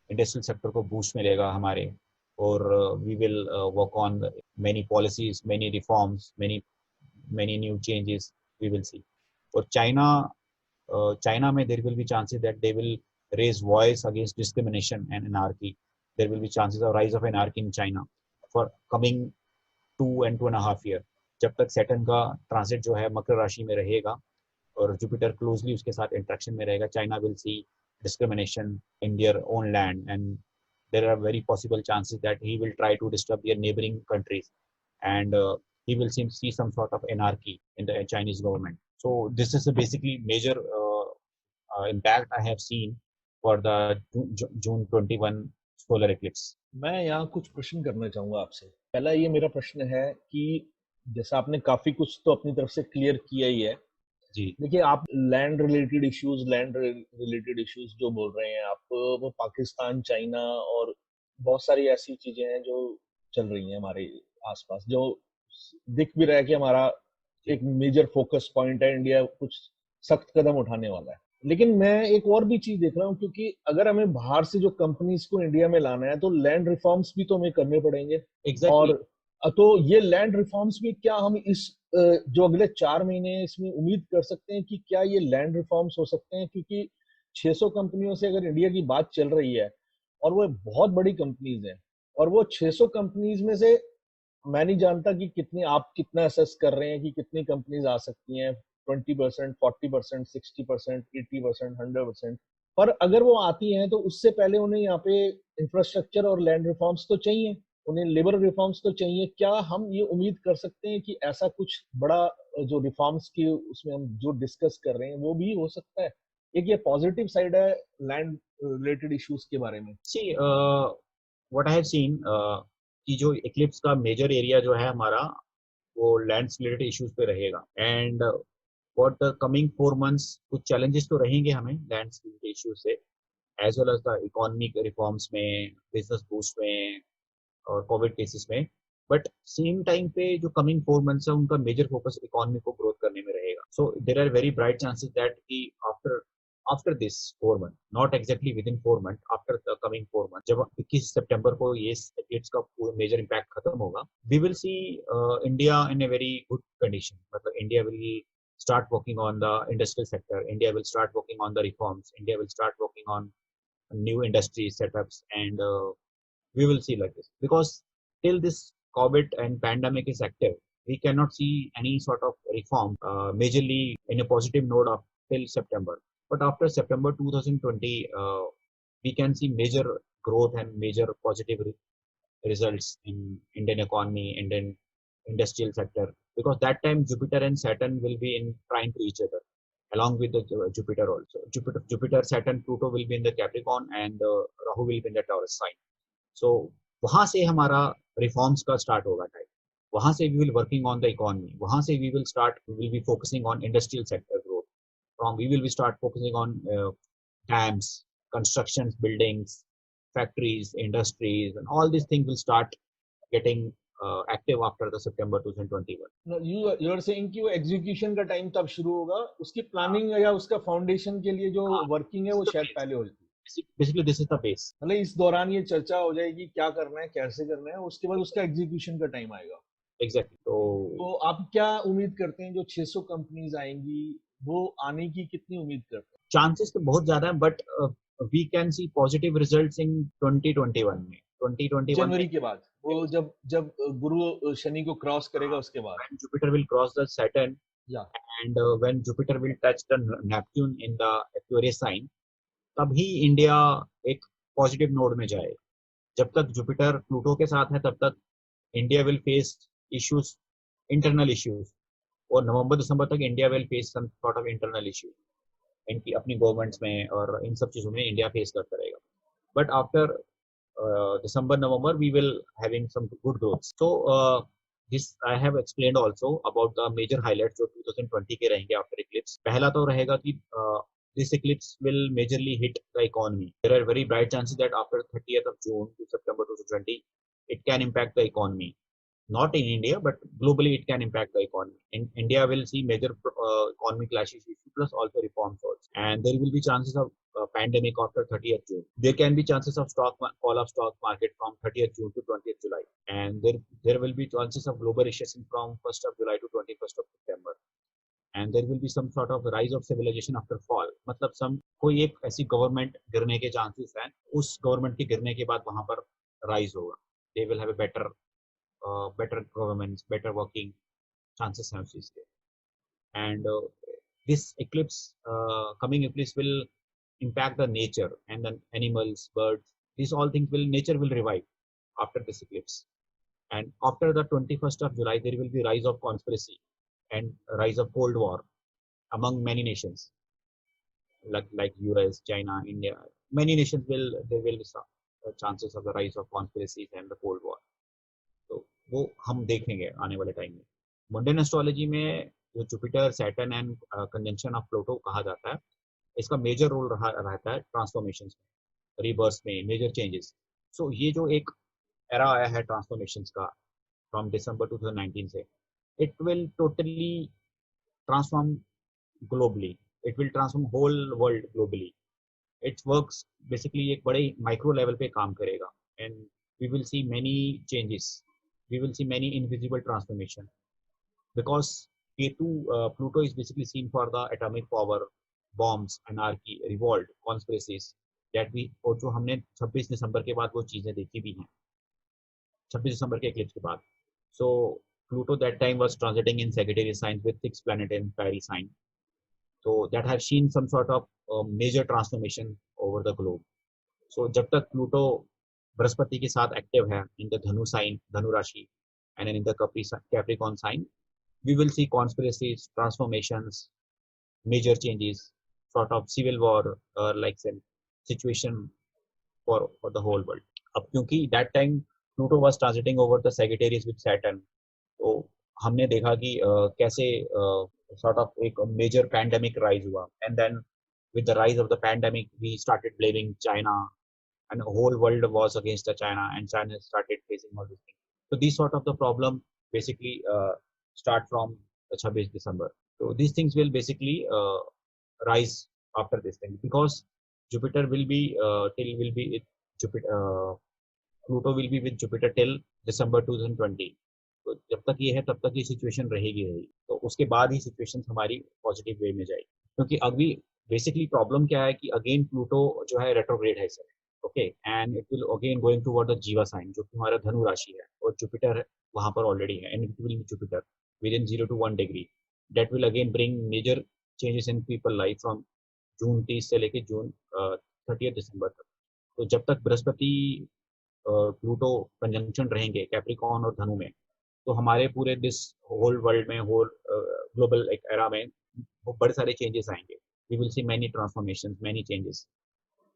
industrial sector को boost मिलेगा हमारे, और we will work on many policies, many reforms, many new changes we will see। और चाइना में there will be chances that they will raise voice against discrimination and anarchy। There will be chances of rise of anarchy in China for coming 2.5 year, जब तक Saturn का transit जो है मकर राशि में रहेगा और जुपिटर क्लोजली उसके साथ इंटरेक्शन में रहेगा। China will see discrimination in their own land and there are very possible chances that he will try to disturb their neighboring countries and he will see some sort of anarchy in the Chinese government। So this is a basically major impact I have seen for the June 21 solar eclipse। मैं यहाँ कुछ प्रश्न करना चाहूंगा आपसे। पहला ये मेरा प्रश्न है कि जैसा आपने काफी कुछ तो अपनी तरफ से क्लियर किया ही है जी। देखिए, आप लैंड रिलेटेड इश्यूज जो बोल रहे हैं आप, वो पाकिस्तान, चाइना और बहुत सारी ऐसी चीजें हैं जो चल रही हैं हमारे आसपास, जो दिख भी रहा है कि हमारा एक मेजर फोकस पॉइंट है, इंडिया कुछ सख्त कदम उठाने वाला है। लेकिन मैं एक और भी चीज देख रहा हूँ, क्योंकि अगर हमें बाहर से जो कंपनीज को इंडिया में लाना है तो लैंड रिफॉर्म्स भी तो हमें करने पड़ेंगे। Exactly। और तो ये लैंड रिफॉर्म्स में क्या हम इस जो अगले 4 महीने इसमें उम्मीद कर सकते हैं कि क्या ये लैंड रिफॉर्म्स हो सकते हैं? क्योंकि 600 कंपनियों से अगर इंडिया की बात चल रही है और वो बहुत बड़ी कंपनीज हैं, और वो 600 कंपनीज में से मैं नहीं जानता कि कितनी, आप कितना असेस कर रहे हैं कि कितनी कंपनीज आ सकती हैं, 20%, 40%, 60%, 80%, 100%। पर अगर वो आती हैं तो उससे पहले उन्हें यहाँ पे इंफ्रास्ट्रक्चर और लैंड रिफॉर्म्स तो चाहिए, उन्हें लेबर रिफॉर्म्स तो चाहिए। क्या हम ये उम्मीद कर सकते हैं कि ऐसा कुछ बड़ा जो रिफॉर्म्स की उसमें हम जो डिस्कस कर रहे हैं वो भी हो सकता है? एक ये पॉजिटिव साइड है लैंड रिलेटेड इश्यूज के बारे में। See what I have seen कि जो इक्लिप्स का मेजर एरिया जो है हमारा वो लैंड रिलेटेड इश्यूज पे रहेगा। And for the coming 4 months कुछ चैलेंजेस तो रहेंगे हमें लैंड रिलेटेड इश्यूज से, as well as the economic reforms में, बिजनेस बूस्ट में और कोविड केसेस में। बट सेम टाइम पे जो कमिंग 4 मंथ्स है उनका मेजर फोकस इकोनॉमी को ग्रोथ करने में रहेगा। So there are very bright chances that कि after after this 4 month, not exactly within 4 month, after the coming 4 month, जब 21 सितंबर को ये एथलीट्स का मेजर इम्पैक्ट खत्म होगा, we will see India in a very good condition. मतलब India will start working on the industrial sector, India will start working on the reforms, India will start working on new industry setups, and we will see like this, because till this COVID and pandemic is active, we cannot see any sort of reform majorly in a positive note up till September. But after September 2020, we can see major growth and major positive results in Indian economy, Indian industrial sector, because that time Jupiter and Saturn will be in trine to each other, along with the Jupiter also. Jupiter, Saturn, Pluto will be in the Capricorn, and Rahu will be in the Taurus sign. सो वहां से हमारा reforms का start होगा time. वहां से we will working on the economy, वहां से we will be focusing on industrial sector growth, from we will be start focusing on dams, construction, buildings, factories, industries, and all these things will start getting active after the September 2021. You are saying कि वो execution का time तब शुरू होगा, उसकी planning या उसका foundation के लिए जो वर्किंग है वो शायद पहले हो जाती है। Basically, this is the base. मतलब इस दौरान ये चर्चा हो जाएगी क्या करना है, कैसे करना है, उसके बाद उसका एग्जीक्यूशन का टाइम आएगा। Exactly. तो आप क्या उम्मीद करते हैं जो 600 कंपनीज आएंगी वो आने की कितनी उम्मीद करते हैं? चांसेस तो बहुत ज्यादा है, but we can see positive results in 2021 में। 2021 जनवरी के बाद, वो जब जब गुरु शनि को क्रॉस करेगा उसके बाद, when Jupiter will cross the Saturn, या and when Jupiter will touch the Neptune in the Aquarius sign, तभी इंडिया एक पॉजिटिव नोड में जाए। जब तक जुपिटर प्लूटो के साथ है तब तक India will face issues, internal issues, और नवंबर दिसंबर तक India will face some sort of internal issue इनकी अपनी गवर्नमेंट्स में, और इन सब चीजों में इंडिया फेस करता रहेगा। But after December, November, we will having some good growth. So this I have explained also about the major highlights जो 2020 के रहेंगे after eclipse. पहला तो रहेगा कि this eclipse will majorly hit the economy. There are very bright chances that after 30th of June to September 2020, it can impact the economy. Not in India, but globally it can impact the economy. In India, will see major economic clashes plus also reforms also. And there will be chances of pandemic after 30th June. There can be chances of fall of stock market from 30th June to 20th July. And there will be chances of global recession from 1st of July to 21st of September. And there will be some sort of rise of civilization after fall. मतलब कोई एक ऐसी government गिरने के chances हैं, उस government के गिरने के बाद वहां पर राइज होगा। They will have a better governments, better working chances हैं उस चीज के। And this eclipse, coming eclipse will impact the nature and the animals, birds. These all things nature will revive after this eclipse. And after the 21st of July, there will be rise of conspiracy and rise of Cold War among many nations, like US, China, India. Many nations there will be some chances of the rise of conspiracies and the Cold War. तो वो हम देखेंगे आने वाले time में। मुंडन astrology में जो Jupiter, Saturn and conjunction of Pluto कहा जाता है, इसका मेजर रोल रहता है ट्रांसफॉर्मेशन में, रिबर्थ में, मेजर चेंजेस। सो ये जो एक एरा आया है ट्रांसफॉर्मेशन का फ्रॉम दिसंबर 2019 से, it will totally transform globally, it will transform whole world globally. Its works basically एक बड़े माइक्रो लेवल पे काम करेगा, and we will see many changes, we will see many invisible transformation, because Ketu, Pluto is basically seen for the atomic power, bombs, anarchy, revolt, conspiracies that we, और जो हमने 26 दिसंबर के बाद वो चीजें देखी भी हैं, 26 दिसंबर के eclipse के बाद। So Pluto that time was transiting in Sagittarius sign with 6 planet in fiery sign, So that have seen some sort of major transformation over the globe. So जब तक प्लूटो बृहस्पति के साथ एक्टिव है इन द धनु sign, धनु राशि, and in the Capricorn sign, we will see conspiracies, transformations, major changes, sort of civil war, like say, situation for the whole world. अब क्योंकि that time Pluto was transiting over the Sagittarius with Saturn, तो हमने देखा कि कैसे sort of एक major pandemic rise हुआ, and then with the rise of the pandemic we started blaming China, and the whole world was against the China, and China started facing all these things. So these sort of the problem basically start from the 26 December. So these things will basically rise after this thing, because Jupiter will be Jupiter, Pluto will be with Jupiter till December 2020. तो जब तक ये है तब तक ये situation रहेगी रहेगी, तो उसके बाद ही सिचुएशन हमारी पॉजिटिव वे में जाएगी, क्योंकि अभी बेसिकली प्रॉब्लम क्या है कि अगेन प्लूटो जो है रेट्रोग्रेड है sir, okay, and it will again going toward the जीवा साइन, जो कि हमारा धनु राशि है, और जुपिटर वहां पर ऑलरेडी है, and it will be Jupiter within 0 to 1 degree. That will again bring major changes in people life from June 30 से लेके जून 30 दिसंबर तक. तो जब तक बृहस्पति प्लूटो कंजंक्शन रहेंगे कैप्रिकॉन और धनु में, तो हमारे पूरे दिस होल वर्ल्ड में, होल ग्लोबल एक एरा में वो बड़े सारे चेंजेस आएंगे. We will see many transformations, many changes,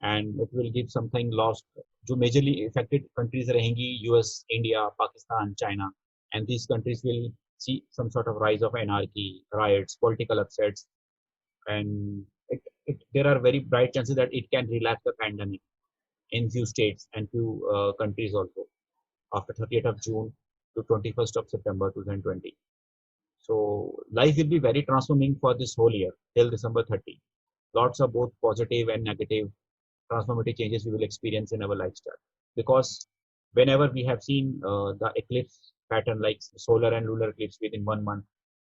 and it will give something lost. जो मेजरली इफेक्टेड कंट्रीज रहेंगी, US, India, Pakistan, China, and these countries will see some sort of rise of anarchy, riots, political upsets, and there are very bright chances that it can relax the pandemic in few states and few countries also after 30th of June to 21st of September 2020. So life will be very transforming for this whole year till December 30. Lots of both positive and negative transformative changes we will experience in our lifestyle, because whenever we have seen the eclipse pattern like solar and lunar eclipse within 1 month,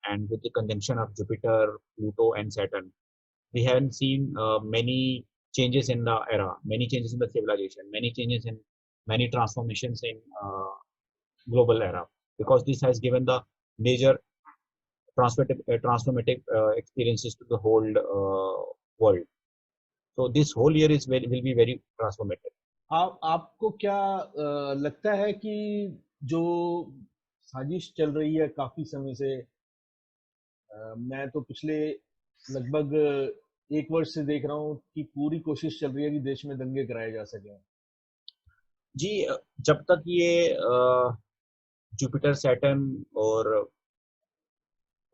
and with the conjunction of Jupiter, Pluto, and Saturn, we haven't seen many changes in the era, many changes in the civilization, many changes in many transformations in global era, because this has given the major transformative experiences to the whole world. So this whole year will be very transformative. आपको क्या लगता है कि जो साजिश चल रही है काफी समय से, मैं तो पिछले लगभग 1 वर्ष से देख रहा हूँ कि पूरी कोशिश चल रही है कि देश में दंगे कराए जा सके जी, जब तक ये जुपिटर, सैटर्न और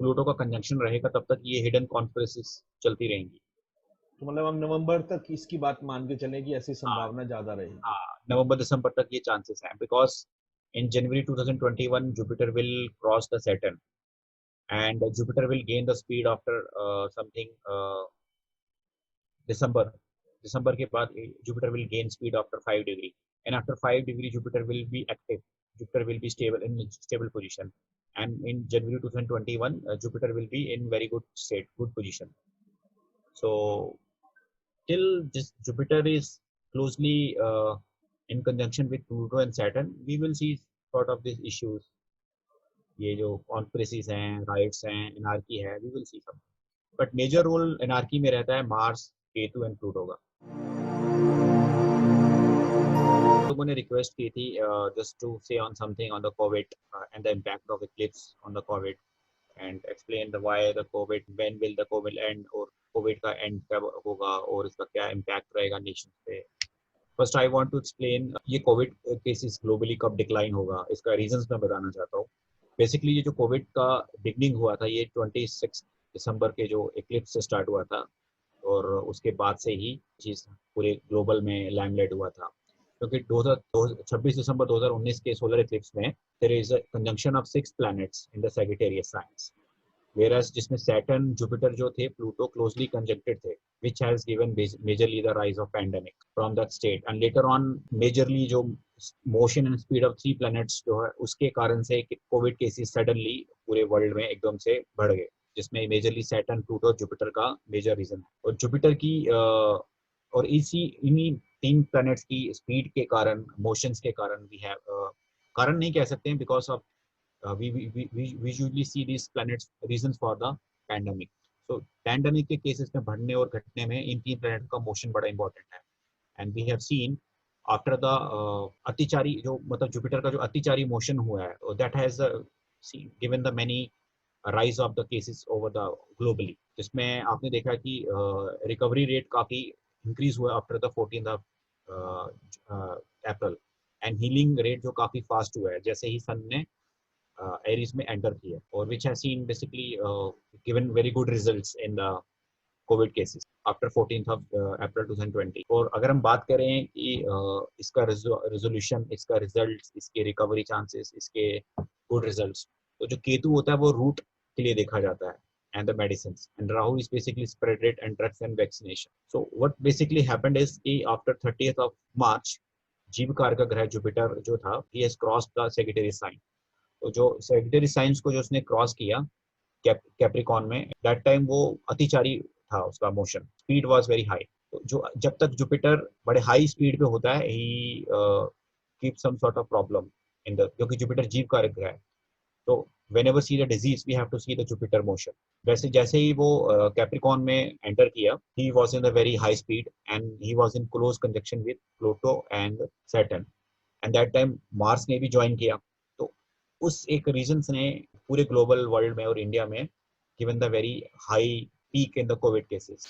प्लूटो का कंजंक्शन रहेगा तब तक ये हिडन कॉन्स्पिरेसीज चलती रहेंगी. तो मतलब हम नवंबर तक इसकी बात मान के चलें कि ऐसी संभावना ज्यादा रहेगी. नवंबर दिसंबर तक ये चांसेस हैं, because in January 2021 Jupiter will cross the Saturn, and Jupiter will gain the speed after something December के बाद Jupiter will gain speed after 5 degree, and after 5 degree Jupiter will be active. Jupiter will be stable in stable position, and in January 2021 Jupiter will be in very good state, good position. So till this Jupiter is closely in conjunction with Pluto and Saturn, we will see sort of these issues. ये जो conspiracies हैं, rights हैं, anarchy है, we will see some, but major role anarchy में रहता है Mars, Ketu and Pluto का. लोगों ने रिक्वेस्ट की थी just to say on something on the COVID and the impact of eclipse on the COVID, and explain the why the COVID, when will the COVID end, और COVID का end कब होगा और इसका क्या इम्पैक्ट रहेगा नेशन पे. First I want to explain ये कोविड केसेस ग्लोबली कब डिक्लाइन होगा, इसका रीजंस मैं बताना चाहता हूँ. बेसिकली ये जो कोविड का बिगनिंग हुआ था ये 26 दिसंबर के जो इक्लिप्स से स्टार्ट हुआ था, और उसके बाद से ही चीज पूरे ग्लोबल में लैंडलाइट हुआ था, क्योंकि 26 दिसंबर 2019 के सोलर इक्लिप्स में there is a conjunction of 6 planets in the Sagittarius signs, whereas जिसमें सैटर्न, जुपिटर जो थे, प्लूटो क्लोजली कंजंक्टेड थे, which has given majorly the rise of pandemic from that state, and later on majorly जो motion and speed of 3 planets जो है उसके कारण से कोविड केसेस सडनली पूरे वर्ल्ड में एकदम से बढ़ गए, जिसमें मेजरली सैटर्न, प्लूटो, जुपिटर का मेजर रीजन है. और जुपिटर की और इन्हीं 3 प्लैनेट्स की स्पीड के कारण, मोशंस के कारण, वी हैव कारण नहीं कह सकते हैं, because of we usually see these planets reasons for the pandemic. So pandemic के केसेस में बढ़ने और घटने में इन तीन प्लैनेट का मोशन बड़ा इंपॉर्टेंट है। And we have seen after the अतिचारी, जो मतलब जुपिटर का जो अतिचारी मोशन हुआ है, that has given the many rise of the cases over the globally, जिसमें आपने देखा कि रिकवरी रेट काफी इंक्रीज हुआ after the 14th of April, and healing rate जो काफी फास्ट हुआ है जैसे ही सन ने एरीज में एंटर किया, और which has seen basically given very good results in the Covid cases after 14th of अप्रैल 2020। और अगर हम बात करें कि इसका रेजोल्यूशन, इसका रिजल्ट, इसके रिकवरी चांसेस, इसके गुड रिजल्ट्स, तो जो केतु होता है वो रूट के लिए देखा जाता है and the medicines, and Rahu is basically spread rate and drugs and vaccination. So what basically happened is कि after 30th of March जीव कार का ग्रह जुपिटर जो था, he has crossed the Sagittarius sign। तो जो Sagittarius signs को जो उसने क्रॉस किया कैप्रिकॉन में, दैट टाइम वो अतिचारी था, उसका motion speed was very high. तो जो जब तक जुपिटर बड़े हाई स्पीड पे होता है, he keep some sort of problem in the, क्योंकि जुपिटर जीव कारक ग्रह है। तो whenever see the disease we have to see the Jupiter motion। वैसे जैसे ही वो कैप्रिकॉन में एंटर किया, he was in a very high speed and he was in close conjunction with Pluto and Saturn, and that time Mars ने भी join किया। तो उस एक रीजन ने पूरे ग्लोबल वर्ल्ड में और इंडिया में given the very high peak in the Covid cases.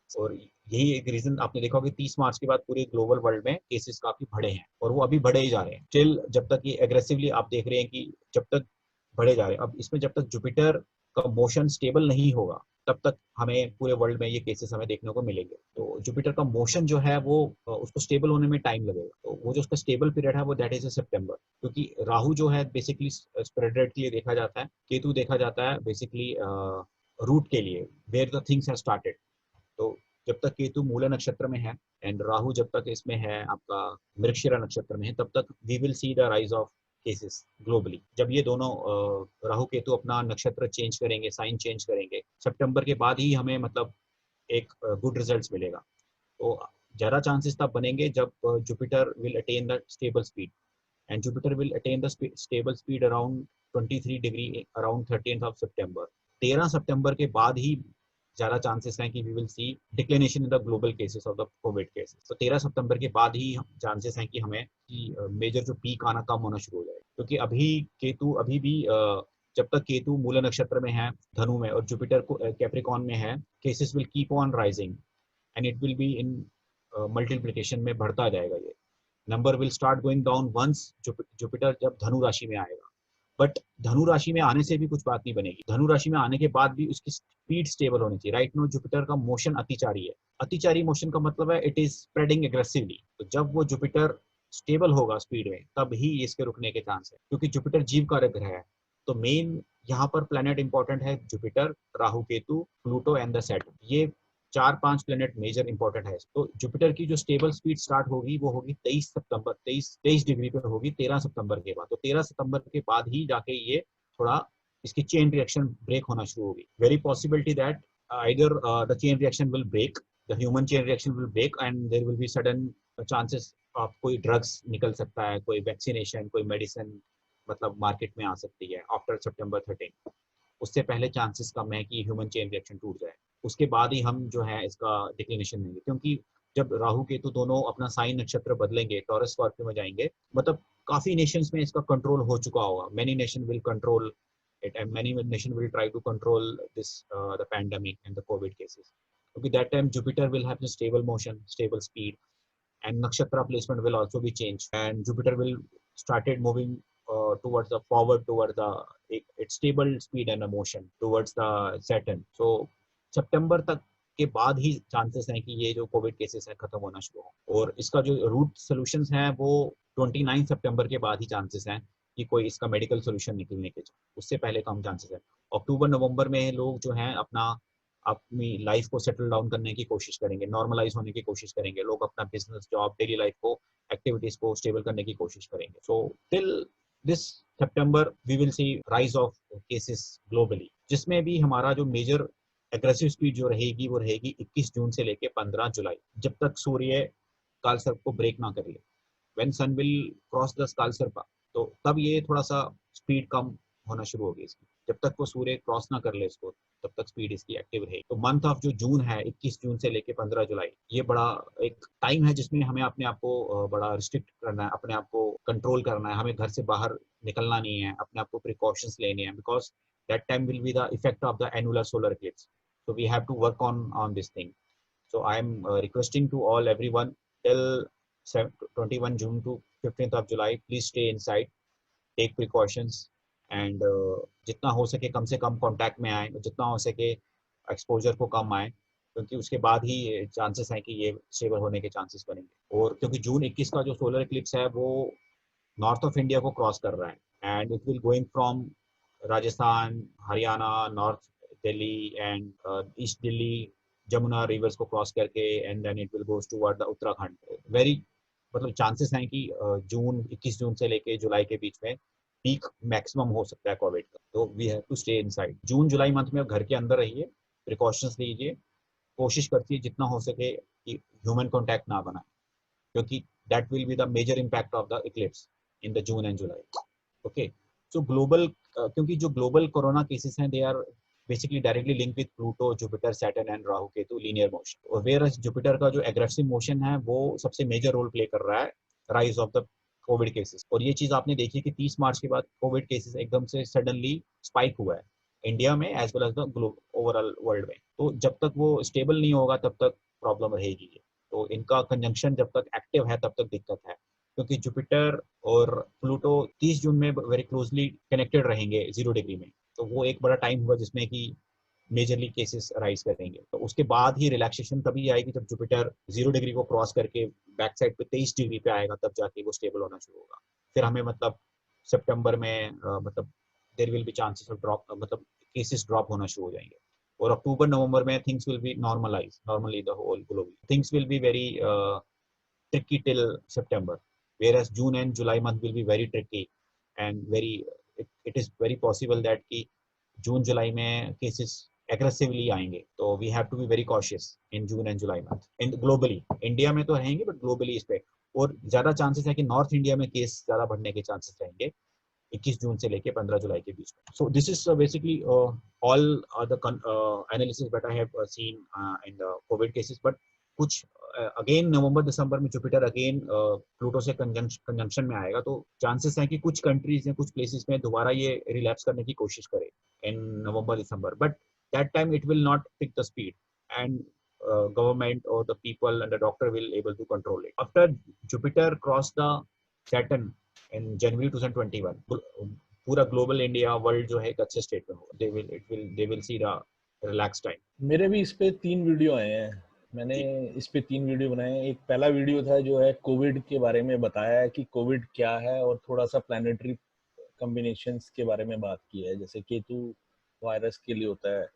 और यही एक रीजन आपने देखा होगा कि 30 मार्च के बाद पूरे ग्लोबल वर्ल्ड में केसेस काफी बढ़े हैं, और वो अभी बढ़े ही जा रहे हैं टिल, जब तक ये एग्रेसिवली आप देख रहे हैं कि जब तक बढ़े जा रहे हैं। अब इसमें जब तक जुपिटर का मोशन स्टेबल नहीं होगा तब तक हमें पूरे वर्ल्ड में ये केसेस हमें देखने को मिलेंगे। तो जुपिटर का मोशन जो है वो उसको स्टेबल होने में टाइम लगेगा। तो वो जो उसका स्टेबल पीरियड है वो दैट इज सितंबर, क्योंकि राहु जो है बेसिकली स्प्रेड रेट के लिए देखा जाता है, केतु देखा जाता है बेसिकली रूट के लिए, where the things have started. तो जब तक केतु मूला नक्षत्र में है एंड राहु जब तक इसमें है आपका मृगशिरा नक्षत्र में है, तब तक we will see the rise of cases globally. जब ये दोनों राहु केतु अपना नक्षत्र चेंज करेंगे, साइन चेंज करेंगे, सितंबर के बाद ही हमें मतलब एक गुड रिजल्ट्स मिलेगा। तो ज्यादा चांसेस तब बनेंगे जब Jupiter will attain the stable speed, and Jupiter will attain the stable speed around 23 degree around 13th of September. 13 सितंबर के बाद ही ज्यादा चांसेस हैं कि we will see declination in the global cases of the Covid cases. तो 13 सितंबर के बाद ही चांसेस हैं कि हमें मेजर जो पीक आना कम होना शुरू हो जाए, क्योंकि अभी केतु अभी भी जब तक केतु मूला नक्षत्र में है धनु में और जुपिटर को कैप्रिकॉन में है, cases will keep on rising and it will be in multiplication में बढ़ता जाएगा। ये number will start going down once Jupiter जब धनु राशि में आएगा। बट धनु राशि में आने से भी कुछ बात नहीं बनेगी, धनु राशि में आने के बाद भी उसकी स्पीड स्टेबल होनी चाहिए। राइट नो जुपिटर का मोशन अतिचारी है, अतिचारी मोशन का मतलब है इट इज स्प्रेडिंग एग्रेसिवली। तो जब वो जुपिटर स्टेबल होगा स्पीड में, तब ही इसके रुकने के चांस है, क्योंकि जुपिटर जीव कारक ग्रह है। तो मेन यहाँ पर प्लेनेट इंपॉर्टेंट है Jupiter, Rahu Ketu, Pluto and the Saturn. ये 4-5 प्लेनेट मेजर इंपॉर्टेंट है। तो जुपिटर की जो स्टेबल स्पीड स्टार्ट होगी वो होगी 23 सितंबर, 23 डिग्री पे होगी 13 सितंबर के बाद। तो 13 सितंबर के बाद ही जाके ये थोड़ा इसकी चेन रिएक्शन ब्रेक होना शुरू होगी। Very possibility that either the chain reaction will break, the human chain reaction will break and there will be sudden chances of कोई ड्रग्स निकल सकता है, कोई वैक्सीनेशन, कोई मेडिसिन मतलब मार्केट में आ सकती है आफ्टर सितंबर 13। उससे पहले चांसेस कम है कि ह्यूमन चेन रिएक्शन टूट जाए। उसके बाद ही हम जो है इसका डिक्लिनेशन लेंगे, क्योंकि जब राहु केतु दोनों अपना साइन नक्षत्र बदलेंगे, टॉरस स्कॉर्पियो में जाएंगे, मतलब काफी नेशंस में इसका कंट्रोल हो चुका होगा। Many nation will control it and many nation will try to control this the pandemic and the covid cases, because that time Jupiter will have the stable motion, stable speed, and nakshatra placement will also be changed, and Jupiter will started moving towards the forward towards the its stable speed and motion towards the Saturn। so सितंबर तक के बाद ही chances हैं कि ये जो Covid cases है खत्म होना शुरू हो, और इसका जो रूट सोल्यूशंस हैं वो 29 सितंबर के बाद ही चांसेस हैं कि कोई इसका मेडिकल सोल्यूशन निकलने के। उससे पहले कम चांसेस है। अक्टूबर नवंबर में लोग जो हैं अपनी लाइफ को सेटल डाउन करने की कोशिश करेंगे, नॉर्मलाइज होने की कोशिश करेंगे, लोग अपना बिजनेस, जॉब, डेली लाइफ को, एक्टिविटीज को स्टेबल करने की कोशिश करेंगे। सो टिल दिस सितंबर we will see rise of cases globally, जिसमें भी हमारा जो मेजर एग्रेसिव स्पीड जो रहेगी वो रहेगी 21 जून से लेके 15 जुलाई, जब तक सूर्य काल सर्प को ब्रेक ना कर ले। When sun will cross the Kaal Sarp, तो तब ये थोड़ा सा स्पीड कम होना शुरू होगी इसकी। जब तक वो सूर्य क्रॉस ना कर ले इसको, तब तक स्पीड इसकी एक्टिव रहेगी। तो मंथ ऑफ जो जून है, 21 जून से लेके 15 जुलाई, ये बड़ा एक टाइम है जिसमें हमें अपने आप को बड़ा रिस्ट्रिक्ट करना है, अपने आप को कंट्रोल करना है, हमें घर से बाहर निकलना नहीं है, अपने आप को प्रिकॉशंस लेने हैं, because that time will be the effect of the annular solar Eclipse, so we have to work on this thing. So I am requesting to all everyone till 21 June to 15th of July, please stay inside, take precautions, and जितना हो सके कम से कम contact में आए, जितना हो सके exposure को कम आए, क्योंकि उसके बाद ही चांसेस हैं कि ये स्टेबल होने के चांसेस बनेंगे। और क्योंकि जून 21 का जो सोलर इक्लिप्स है वो नॉर्थ ऑफ इंडिया को क्रॉस कर रहा है, and it will going from Rajasthan, Haryana, north Delhi and east Delhi, Jamuna rivers को क्रॉस करके, and then it will goes toward the Uttarakhand. Very मतलब चांसेस हैं कि जून 21 जून से लेके जुलाई के बीच में पीक मैक्सिमम हो सकता है कोविड का। तो we have to stay inside. June जुलाई मंथ में आप घर के अंदर रहिए, प्रिकॉशंस लीजिए, कोशिश करती है जितना हो सके कि ह्यूमन कॉन्टैक्ट ना बनाए, क्योंकि that will be the major impact of the eclipse in the June and July. Okay, so global क्योंकि जो global corona cases हैं, they are basically directly linked with Pluto, Jupiter, Saturn and Rahu Ketu linear motion, और whereas Jupiter का जो aggressive motion है वो सबसे major role play कर रहा है rise of the Covid cases. और ये चीज आपने देखी कि 30 मार्च के बाद कोविड केसेस एकदम से सडनली स्पाइक हुआ है इंडिया में as well as the overall world में। तो जब तक वो स्टेबल नहीं होगा तब तक प्रॉब्लम रहेगी। तो इनका कंजंक्शन जब तक एक्टिव है तब तक दिक्कत है, क्योंकि जुपिटर और प्लूटो 30 जून में वेरी क्लोजली कनेक्टेड रहेंगे 0 डिग्री में। तो वो एक बड़ा टाइम हुआ जिसमें कि मेजरली केसेस राइज करेंगे। तो उसके बाद ही रिलैक्सेशन तभी आएगी जब जुपिटर 0 डिग्री को क्रॉस करके बैक साइड पे 23 डिग्री पे आएगा, तब जाके वो स्टेबल होना शुरू होगा। फिर हमें मतलब सितंबर में मतलब there will be chances of drop, मतलब केसेस ड्रॉप होना शुरू हो जाएंगे। और अक्टूबर नवंबर में things will be normalize normally the whole globally, things will be very tricky till September, whereas June and July month will be very tricky and very it is very possible that कि जून जुलाई में cases aggressively आएंगे। तो we have to be very cautious in June and July month. And globally India में तो रहेंगे but globally इस पे और ज्यादा चांसेस है कि नॉर्थ इंडिया में केस ज्यादा बढ़ने के चांसेस रहेंगे 21 जून से लेके 15 जुलाई के बीच में। So this is basically all the analysis that I have seen in the Covid cases. But कुछ अगेन नवंबर दिसंबर में जुपिटर अगेन प्लूटो से कंजंक्शन में आएगा, तो चांसेस हैं कि कुछ कंट्रीज या कुछ प्लेसेस में दोबारा ये रिलैप्स करने की कोशिश करे in November December, but that time it will not pick the speed and government or the people and the doctor will able to control it. After Jupiter cross the Saturn in January 2021, पूरा global India world जो है एक अच्छे state में होगा। they will see the relaxed time. मेरे भी इस पे 3 वीडियो आए हैं, मैंने इस पे 3 वीडियो बनाए हैं। एक पहला वीडियो था जो है कोविड के बारे में बताया है कि कोविड क्या है और थोड़ा सा प्लानिटरी कॉम्बिनेशंस के बारे में बात की है, जैसे केतु वायरस के लिए होता है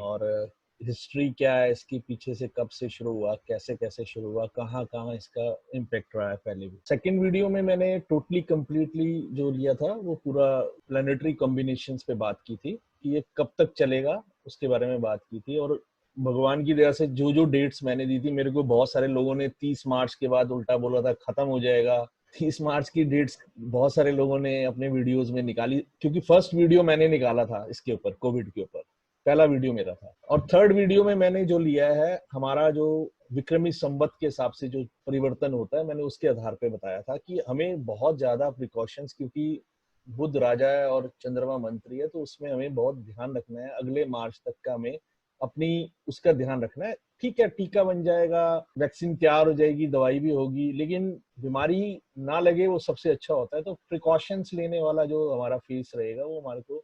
और हिस्ट्री क्या है इसके पीछे से, कब से शुरू हुआ, कैसे कैसे शुरू हुआ, कहाँ कहाँ इसका इम्पेक्ट रहा है पहले भी। सेकंड वीडियो में मैंने टोटली कंप्लीटली जो लिया था वो पूरा प्लानिटरी कॉम्बिनेशंस पे बात की थी कि ये कब तक चलेगा, उसके बारे में बात की थी। और भगवान की दया से जो जो डेट्स मैंने दी थी, मेरे को बहुत सारे लोगों ने 30 मार्च के बाद उल्टा बोला था खत्म हो जाएगा। 30 मार्च की डेट्स बहुत सारे लोगों ने अपने वीडियोस में निकाली, क्योंकि फर्स्ट वीडियो मैंने निकाला था इसके ऊपर, कोविड के ऊपर पहला वीडियो मेरा था। और थर्ड वीडियो में मैंने जो लिया है हमारा जो विक्रमी संवत के हिसाब से जो परिवर्तन होता है, मैंने उसके आधार पे बताया था कि हमें बहुत ज्यादा प्रिकॉशंस, क्योंकि बुध राजा है और चंद्रमा मंत्री है, तो उसमें हमें बहुत ध्यान रखना है। अगले मार्च तक का हमें अपनी उसका ध्यान रखना है। ठीक है, टीका बन जाएगा, वैक्सीन तैयार हो जाएगी, दवाई भी होगी, लेकिन बीमारी ना लगे वो सबसे अच्छा होता है। तो प्रिकॉशंस लेने वाला जो हमारा फेस रहेगा वो हमारे को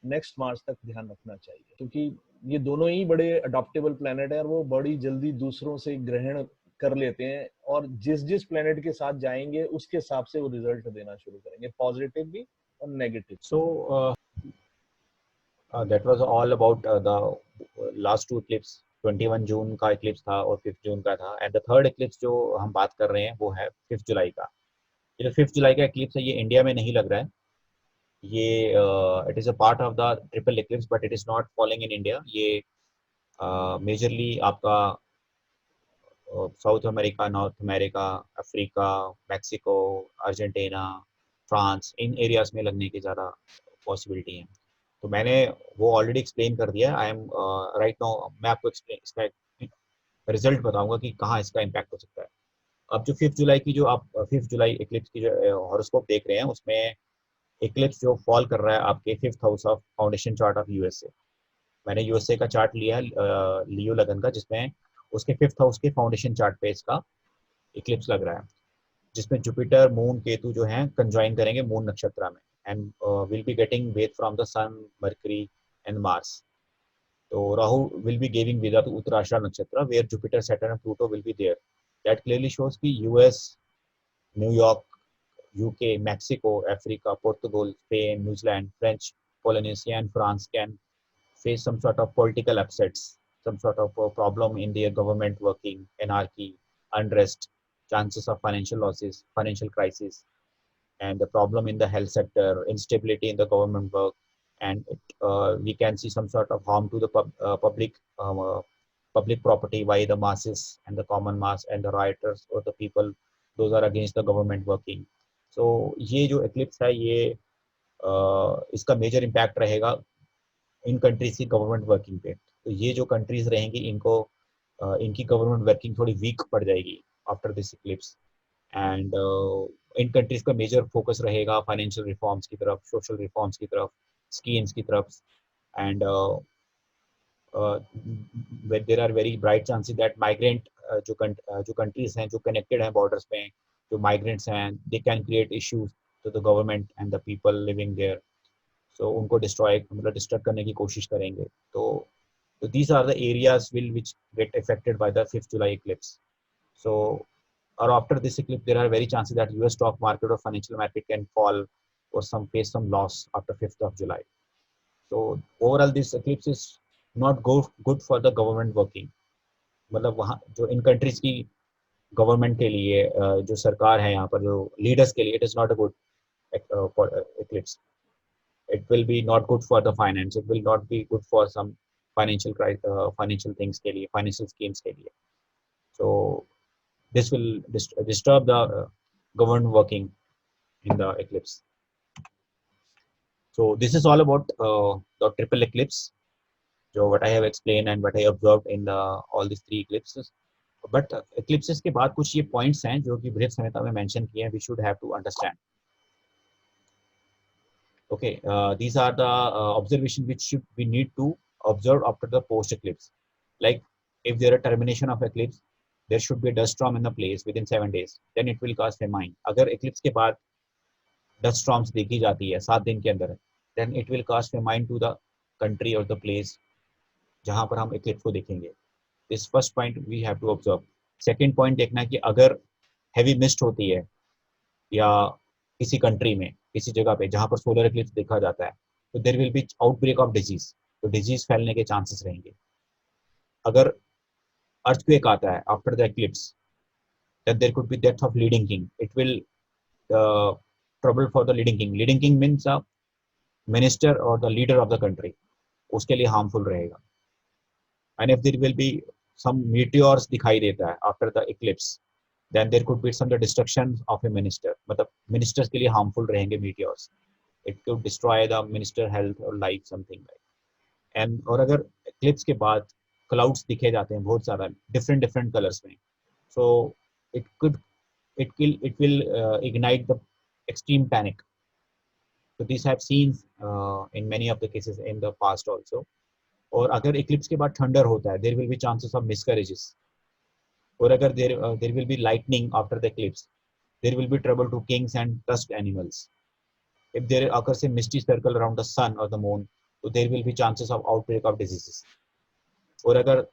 नेक्स्ट मार्च तक ध्यान रखना चाहिए, क्योंकि ये दोनों ही बड़े अडॉप्टेबल प्लैनेट है और वो बड़ी जल्दी दूसरों से ग्रहण कर लेते हैं, और जिस जिस प्लैनेट के साथ जाएंगे उसके हिसाब से वो रिजल्ट देना शुरू करेंगे, पॉजिटिव भी और negative. So that was all about the last two eclipse। 21 जून का eclipse था और 5 जून का था, एंड द थर्ड eclipse जो हम बात कर रहे हैं वो है 5 जुलाई का। ये जो 5 जुलाई का eclipse है ये इंडिया में नहीं लग रहा है, ये it is a part of the triple eclipse but it is not following in India. ये मेजरली आपका South America, North America, Africa, Mexico, Argentina, France, इन एरियाज में लगने की ज़्यादा पॉसिबिलिटी है। तो मैंने वो ऑलरेडी एक्सप्लेन कर दिया। आई एम राइट नाउ मैं आपको एक्सप्लेन इसका रिजल्ट बताऊंगा कि कहाँ इसका इम्पैक्ट हो सकता है। अब जो 5 जुलाई की जो आप 5 जुलाई इक्लिप्स की जो हॉरोस्कोप देख रहे हैं उसमें इक्लिप्स जो फॉल कर रहा है आपके 5th house of foundation chart of USA. मैंने यूएसए का चार्ट लिया है लियो लगन का, जिसमें उसके 5th हाउस के फाउंडेशन चार्ट पे इसका इक्लिप्स लग रहा है, जिसमें जुपिटर मून केतु जो हैं कंजॉइन करेंगे मून नक्षत्र में, एंड विल बी गेटिंग वेद from the sun Mercury and Mars. तो राहु विल बी गिविंग वेदा टू उत्तराषाढ़ नक्षत्र where Jupiter Saturn and Pluto will be there. That clearly shows कि यूएस, न्यूयॉर्क, York, Mexico, Africa, Portugal, Spain, New Zealand, French, Polynesia, and France can face some sort of political upsets, some sort of problem in their government working, anarchy, unrest, chances of financial losses, financial crisis, and the problem in the health sector, instability in the government work, and we can see some sort of harm to the public property by the masses and the common mass and the rioters or the people those are against the government working. So ये जो eclipse है ये इसका major impact रहेगा इन countries की government working पे। तो ये जो कंट्रीज रहेंगी इनको इनकी गवर्नमेंट वर्किंग थोड़ी वीक पड़ जाएगी आफ्टर दिस इक्लिप्स। एंड इन कंट्रीज का मेजर फोकस रहेगा फाइनेंशियल रिफॉर्म्स की तरफ, सोशल रिफॉर्म्स की तरफ, स्कीम्स की तरफ। And there are very bright chances that migrant जो कंट्रीज हैं जो कनेक्टेड हैं बॉर्डर्स में, जो माइग्रेंट्स हैं, they can create issues to the government and the people living there. So उनको डिस्ट्रॉय मतलब डिस्ट्रक्ट करने की कोशिश करेंगे। तो these are the areas will which get affected by the 5th July eclipse. So or after this eclipse there are very chances that US stock market or financial market can fall or some face some loss after 5th of July. So overall this eclipse is not good for the government working। मतलब वहाँ जो इन countries की government के लिए जो सरकार है यहाँ पर जो लीडर्स के लिए it is not a good eclipse। It will be not good for the finance, it will not be good for some financial things के लिए, financial schemes के लिए। So this will disturb the government working in the eclipse। So this is all about the triple eclipse, so what I have explained and what I observed in the all these 3 eclipses। But eclipses के बाद कुछ ये points हैं जो कि बृहद संहिता में mention किए हैं, we should have to understand। Okay, these are the observation which we need to observe after the post eclipse। Like if there are termination of eclipse, there should be a dust storm in the place within 7 days, then it will cause famine। अगर eclipse के बाद dust storms देखी जाती है 7 दिन के अंदर, then it will cause famine to the country or the place जहाँ पर हम eclipse को देखेंगे। This first point we have to observe। Second point देखना है कि अगर heavy mist होती है या किसी कंट्री में किसी जगह पे जहाँ पर सोलर इक्लिप्स देखा जाता है, तो there will be outbreak of disease, तो डिजीज फैलने के चांसेस रहेंगे। अगर अर्थक्वेक आता है after the Eclipse, then there could be death of leading king। it will trouble for the leading king। leading king means a minister or the leader of the country, उसके लिए harmful रहेगा। and if there will be some meteors दिखाई देता है after the eclipse, then there could be some the destruction of a minister। मतलब ministers के लिए harmful रहेंगे meteors। it could destroy the minister health or life something like। and और अगर eclipse के बाद clouds दिखे जाते हैं बहुत सारा different colors में, so it could it will ignite the extreme panic। so these have seen in many of the cases in the past also। और अगर eclipse के बाद thunder होता है, there will be chances of miscarriages। और अगर there will be lightning after the eclipse, there will be trouble to kings and tusked animals। if there occurs a misty circle around the sun or the moon, so there will be chances of outbreak of diseases। और अगर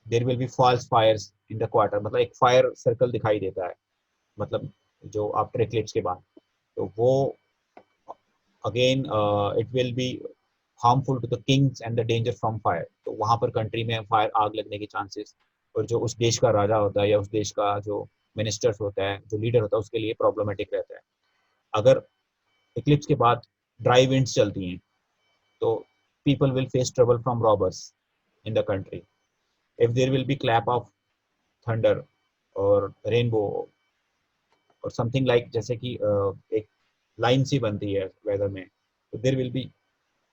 there will be false fires in the quarter, मतलब एक fire circle दिखाई देता है मतलब जो after eclipse के बाद, तो वो again it will be harmful to the kings and the danger from fire. तो वहां पर कंट्री में फायर आग लगने के चांसेस, और जो उस देश का राजा होता है या उस देश का जो मिनिस्टर्स होता है जो लीडर होता है उसके लिए प्रॉब्लमेटिक रहता है। अगर इक्लिप्स के बाद ड्राई विंड्स चलती हैं तो people will face trouble from robbers in the country। if there will be clap of thunder or rainbow or something like जैसे कि एक लाइन सी बनती है वेदर में, तो there will be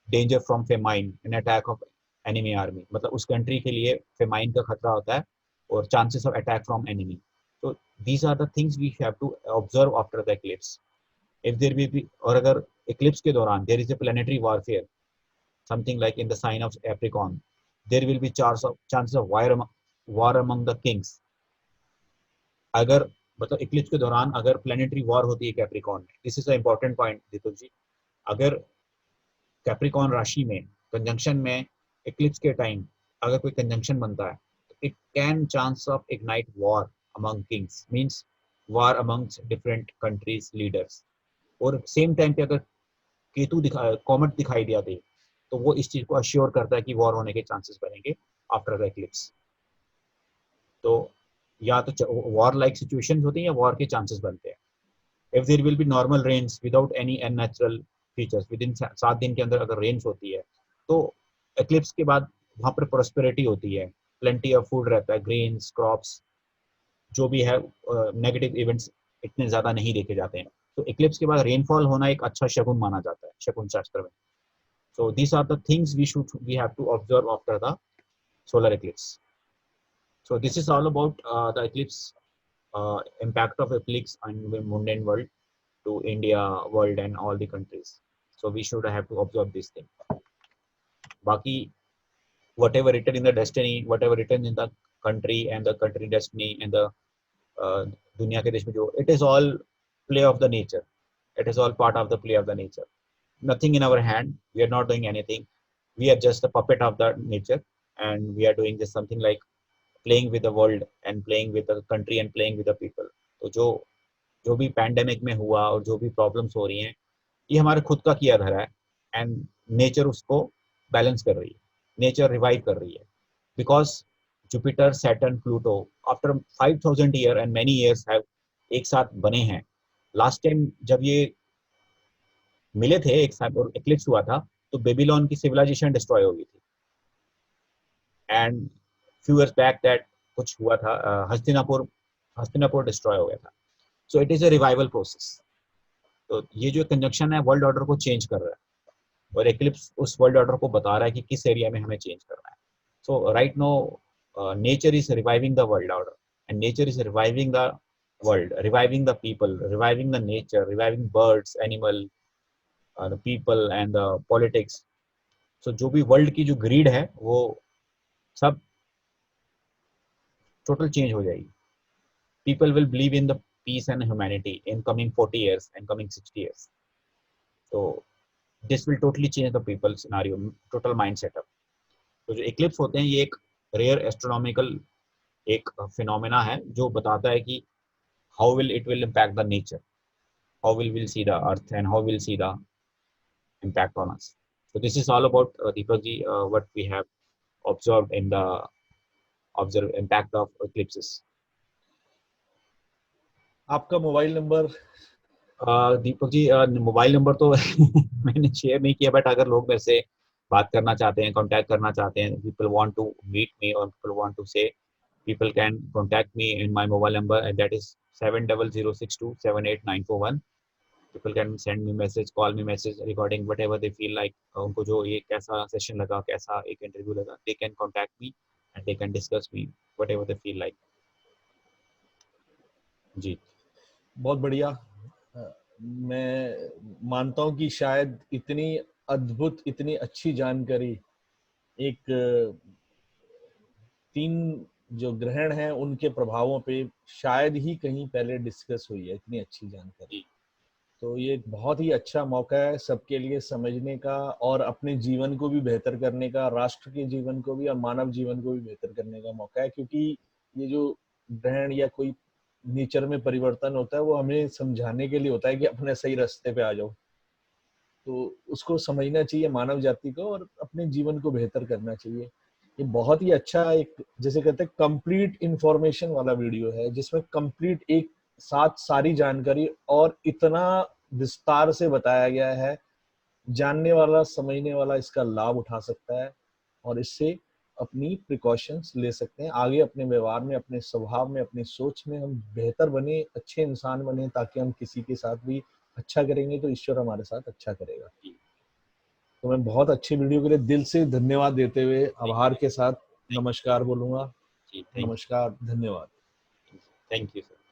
danger from famine, an attack of enemy army, मतलब उस country के लिए फेमाइन का खतरा होता है और chances of attack from enemy. तो these are the things we have to observe after the eclipse. If there will be, और अगर eclipse के दौरान there is a planetary warfare, something like in the sign of Capricorn, there will be chances of war among the kings. अगर मतलब Eclipse के दौरान अगर planetary war होती है कैप्रिकॉन में, this is a important point Deepak ji. अगर कैप्रिकॉन राशि में कंजंक्शन में इक्लिप्स के टाइम अगर कोई कंजंक्शन बनता है, तो it can chance of ignite war among Kings, means war amongst different countries leaders. और सेम टाइम पे अगर केतु कॉमेट दिखाई दिया दे, तो वो इस चीज को अश्योर करता है कि वॉर होने के चांसेस बनेंगे आफ्टर द इक्लिप्स. तो या तो वॉर लाइक सिचुएशंस होती हैं या वॉर के चांसेस बनते हैं. If there will be normal rains without any unnatural features, within 7 दिन के अंदर अगर रेन्स होती है, तो एक्लिप्स के बाद वहाँ पर प्रोस्पेरिटी होती है, प्लेंटी ऑफ फूड रहता है, ग्रेन्स, क्रॉप्स, जो भी है. नेगेटिव इवेंट्स इतने ज्यादा नहीं देखे जाते हैं. तो एक्लिप्स के बाद रेनफॉल होना एक अच्छा शगुन माना जाता है शकुन शास्त्र में. So these are the things we have to observe after the solar eclipse. So this is all about the eclipse, impact of eclipse on the mundane world to India, world and all the countries. So we should have to observe this thing. Baki, whatever written in the destiny, whatever written in the country and the country destiny and the दुनिया के देश में जो, it is all play of the nature. It is all part of the play of the nature. Nothing in our hand. We are not doing anything. We are just a puppet of the nature, and we are doing just something like playing with the world and playing with the country and playing with the people. तो जो भी pandemic में हुआ और जो भी problems हो रही हैं, ये हमारे खुद का किया धरा है, एंड नेचर उसको बैलेंस कर रही है, नेचर रिवाइव कर रही है. Because Jupiter, Saturn, Pluto after 5000 year and many years have एक साथ बने हैं. लास्ट टाइम जब ये मिले थे एक साथ और एक्लिप्स हुआ था, तो बेबीलोन की सिविलाइजेशन डिस्ट्रॉय हो गई थी. And few years back that कुछ हुआ था, हस्तिनापुर डिस्ट्रॉय हो गया था. सो it is a revival process. तो ये जो कंजंक्शन है वर्ल्ड ऑर्डर को चेंज कर रहा है, और एक्लिप्स उस वर्ल्ड ऑर्डर को बता रहा है कि किस एरिया में हमें चेंज करना है. So right now nature is reviving the world order, and nature is reviving the world, reviving the people, reviving the nature, reviving birds, animal, the people and the politics. So जो भी world की जो grid है वो सब total change हो जाएगी. People will believe in the peace and humanity in coming 40 years and coming 60 years. So this will totally change the people scenario, total mind setup. तो जो eclipse होते हैं ये एक रेयर एस्ट्रोनॉमिकल एक फिनोमेना है जो बताता है कि how will it will impact the nature, how will we'll see the earth and how we'll see the impact on us. So this is all about Deepak ji, what we have observed in the impact of eclipses. आपका mobile number? Deepak ji mobile number तो मैंने share नहीं किया, but अगर लोग वैसे बात करना चाहते हैं, कांटेक्ट करना चाहते हैं, people want to meet me or people want to say, people can contact me in my mobile number, and that is 7006278941. People can send me message, call me message regarding whatever they feel like. उनको जो ये कैसा session लगा, कैसा एक interview लगा, they can contact me and they can discuss me whatever they feel like. जी बहुत बढ़िया. मैं मानता हूं कि शायद इतनी अद्भुत, इतनी अच्छी जानकारी एक 3 जो ग्रहण हैं उनके प्रभावों पे शायद ही कहीं पहले डिस्कस हुई है, इतनी अच्छी जानकारी. तो ये बहुत ही अच्छा मौका है सबके लिए समझने का और अपने जीवन को भी बेहतर करने का, राष्ट्र के जीवन को भी और मानव जीवन को भी बेहतर करने का मौका है. क्योंकि ये जो ग्रहण या कोई नेचर में परिवर्तन होता है वो हमें समझाने के लिए होता है कि अपने सही रास्ते पे आ जाओ. तो उसको समझना चाहिए मानव जाति को और अपने जीवन को बेहतर करना चाहिए. ये बहुत ही अच्छा एक, जैसे कहते हैं, कंप्लीट इंफॉर्मेशन वाला वीडियो है जिसमें कंप्लीट एक साथ सारी जानकारी और इतना विस्तार से बताया गया है. जानने वाला, समझने वाला इसका लाभ उठा सकता है और इससे अपनी प्रिकॉशंस ले सकते हैं. आगे अपने व्यवहार में, अपने स्वभाव में, अपनी सोच में हम बेहतर बने, अच्छे इंसान बने, ताकि हम किसी के साथ भी अच्छा करेंगे तो ईश्वर हमारे साथ अच्छा करेगा. तो मैं बहुत अच्छी वीडियो के लिए दिल से धन्यवाद देते हुए आभार के साथ नमस्कार बोलूंगा। जी, थैंक नमस्कार, धन्यवाद। You sir.